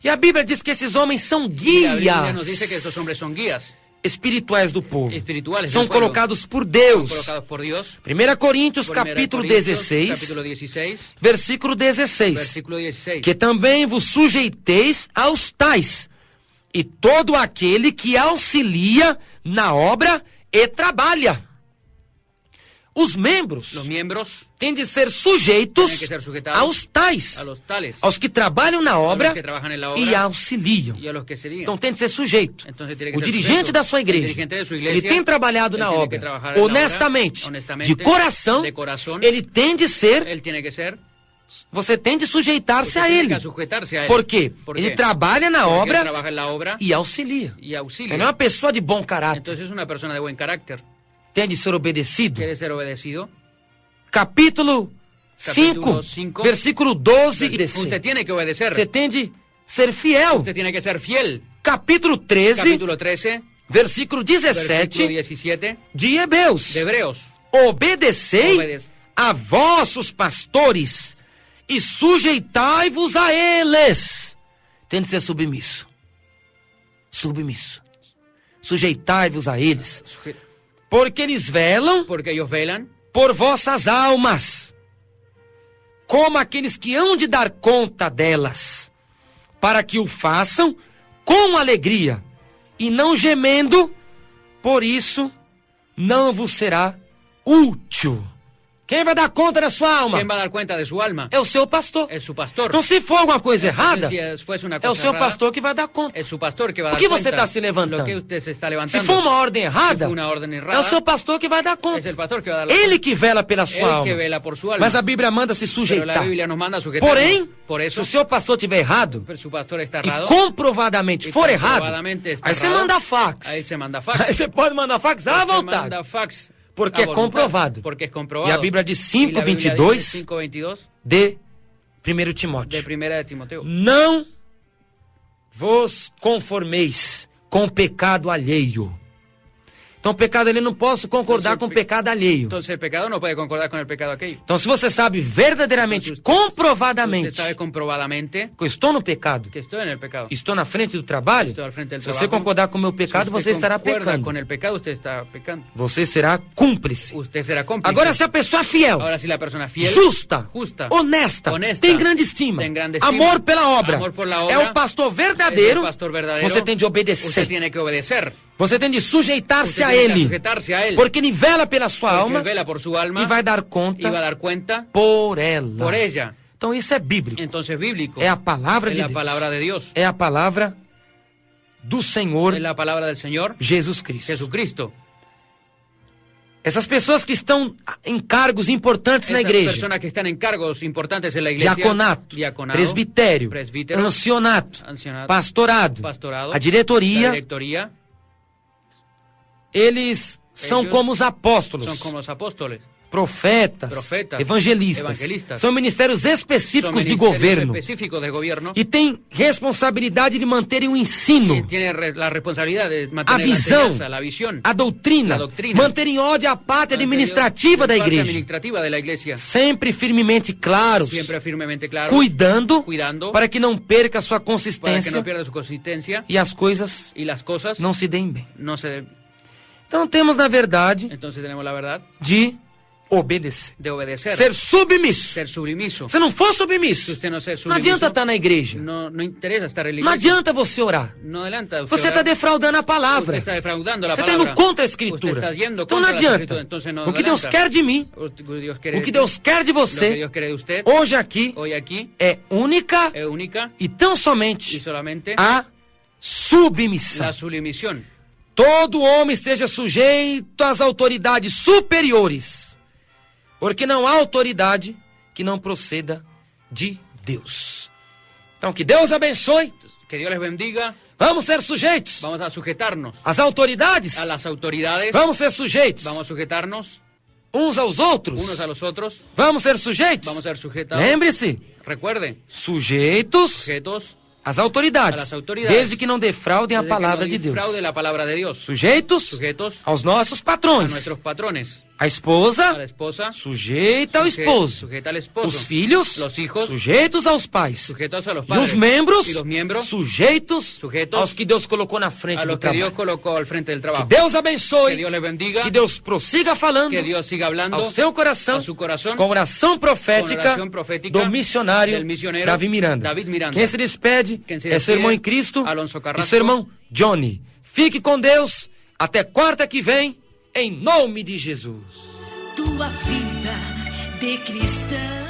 E a Bíblia diz que esses homens são Y la Biblia nos dice que guias estos hombres son guías espirituais do povo. espirituales São del pueblo, colocados por Deus. colocados por Dios. 1 Coríntios, Primera capítulo Corintios, 16, capítulo 16, versículo 16. versículo 16. Que também vos sujeiteis aos tais, e todo aquele que auxilia na obra e trabalha. Os membros Los miembros têm de ser sujeitos Têm que ser sujeitados aos tais, a los tales, aos que trabalham na a obra los que trabajan en la obra e auxiliam. y a los que serían. Então tem de ser sujeito. Entonces tiene que O ser dirigente sujeto. da sua El igreja, dirigente de su ele iglesia, tem trabalhado él na tiene obra que trabajar en la obra, honestamente, honestamente, de coração, de corazón, ele tem de ser, él tiene que ser, você tem de sujeitar-se usted a tiene ele. que sujetarse a él. Por quê? ¿Por Ele qué? trabalha na Porque él obra trabaja en la obra e auxilia. y auxilia. Ele é uma pessoa de bom caráter. Entonces es una persona de buen carácter. Tem de ser obedecido. Quiere ser obedecido. Capítulo 5, Capítulo 5, versículo 12 e Usted 13. tiene que obedecer. Você tem de ser fiel. Usted tiene que ser fiel. Capítulo 13, Capítulo 13, versículo versículo 17 17 de Hebreus. de Hebreos. Obedecei Obedece. a vossos pastores e sujeitai-vos a eles. Tem de ser submisso. Submisso. Sujeitai-vos a eles, porque eles velam Porque ellos velan por vossas almas, como aqueles que hão de dar conta delas, para que o façam com alegria e não gemendo, por isso não vos será útil. Quem vai dar conta da sua alma? ¿Quién va a dar cuenta de su alma? É o seu pastor. Es su pastor. Então, se for alguma coisa errada, Si fuese una é o cosa seu errada, pastor que vai dar conta. es su pastor que va a Por dar que você cuenta está se levantando? lo que usted se está Se levantando. for uma ordem errada, Se for uma ordem errada, é o seu pastor que vai dar conta. es el pastor que va a dar la Ele cuenta. que vela pela sua Él alma. que vela por su alma. Mas a Bíblia manda se Pero sujeitar. la Biblia nos manda a sujetarnos. Porém, Por se eso, o seu pastor estiver errado, su pastor está e errado. comprovadamente e for errado, comprovadamente está aí você errado, manda fax. Aí você manda fax. Aí você pode mandar fax à Usted vontade. manda fax. Porque é comprovado. Porque es comprobado. E a Bíblia diz Y la Biblia dice 5:22 5:22 de 1 Timóteo. de Primera de Timoteo. Não vos conformeis com o pecado alheio. Então, o pecado ali não posso concordar com o pecado alheio. Entonces el pecado no puede concordar con el pecado aquello. Então, se você sabe verdadeiramente, Usted comprovadamente, sabe comprobadamente que eu estou no pecado, que estoy en el pecado. estou na frente do trabalho, Estou à frente do se você trabalho. concordar com o meu Si pecado, usted você estará concuerda pecando. con el pecado, usted está pecando. Você será cúmplice. Usted será cómplice. Agora, se a pessoa é fiel, Ahora, si la persona fiel, justa, justa, honesta, honesta, tem grande estima, tem grande estima, amor pela obra, amor por la obra, é o pastor verdadeiro, es el pastor verdadero, você tem de obedecer. usted tiene que obedecer. Você tem de sujeitar-se Usted a tiene que ele, sujetarse a él. porque nivela pela sua Porque alma él vela por su alma e vai dar y conta va a dar cuenta por ela. por ella. Então isso é bíblico. Entonces es bíblico. É a palavra Es de la Deus. palabra de Dios. É a palavra do Senhor Es la palabra del Señor Jesus Cristo. Jesucristo. Essas pessoas que estão em cargos importantes na Esas igreja, personas que están en cargos importantes en la iglesia, diaconato, presbitério, presbítero, ancianato, ancianato, pastorado, pastorado, a diretoria, la directoría, eles são Ellos como os apóstolos, son como los apóstoles. profetas, Profetas, evangelistas. evangelistas. São ministérios específicos Son de ministerios governo específicos de gobierno e têm responsabilidade de manterem o ensino, y tiene la responsabilidad de a mantener la visão, enseñanza, la visión, a doutrina, La doutrina. manterem ódio à parte administrativa da la parte igreja, administrativa de la iglesia, sempre firmemente claros, siempre firmemente claro, cuidando para que não perca a sua para que consistência no pierda su consistencia e as coisas y las cosas não se deem bem. no se. Então temos, na verdade, Entonces tenemos la verdad de obedecer. de obedecer, Ser submisso. ser sumiso. Se não for Si submisso, usted no ser não adianta sumiso, estar na igreja. no interesa estar en la Não iglesia. adianta você orar. No adelanta. Você está defraudando a palavra. Usted está defraudando la Você está palabra. indo contra a Usted escritura. está yendo Então não contra la adianta. escritura, entonces no O que Deus adelanta. quer de mim, O que Dios quiere o que de Deus quer de Lo que você, Dios quiere de usted hoje aqui, hoy aquí é única es única e tão y somente solamente a submissão. la sumisión. Todo homem esteja sujeito às autoridades superiores, porque não há autoridade que não proceda de Deus. Então, que Deus abençoe. Que Dios les bendiga. Vamos ser sujeitos Vamos a sujetarnos às autoridades. a las autoridades. Vamos ser sujeitos Vamos a sujetarnos uns aos outros. unos a los otros. Vamos ser sujeitos. Vamos a ser sujetados. Lembre-se, Recuerden, sujeitos sujetos às autoridades, a las autoridades, desde que não defraudem a desde que palavra no de Deus. defraude la palabra de Dios. Sujeitos Sujetos aos nossos a patrões. nuestros patrones. A esposa A la esposa. sujeita ao esposo. Sujeta al esposo. Os filhos Los hijos. sujeitos aos pais. Sujetos a los E padres. os membros Y los miembros. sujeitos Sujetos aos que Deus colocou na frente A do los que Dios trabalho. colocó al frente del Que trabajo. Deus abençoe. Que Dios les bendiga. Que Deus prossiga falando Que Dios siga hablando ao seu coração, a su corazón, com oração profética, com oração profética do missionário del misionero Davi Miranda. David Miranda. Quem se despede Quem se é seu irmão em despide, Cristo Alonso e Carrasco. seu irmão Johnny. Fique com Deus. Até quarta que vem, em nome de Jesus. Tua vida de cristã.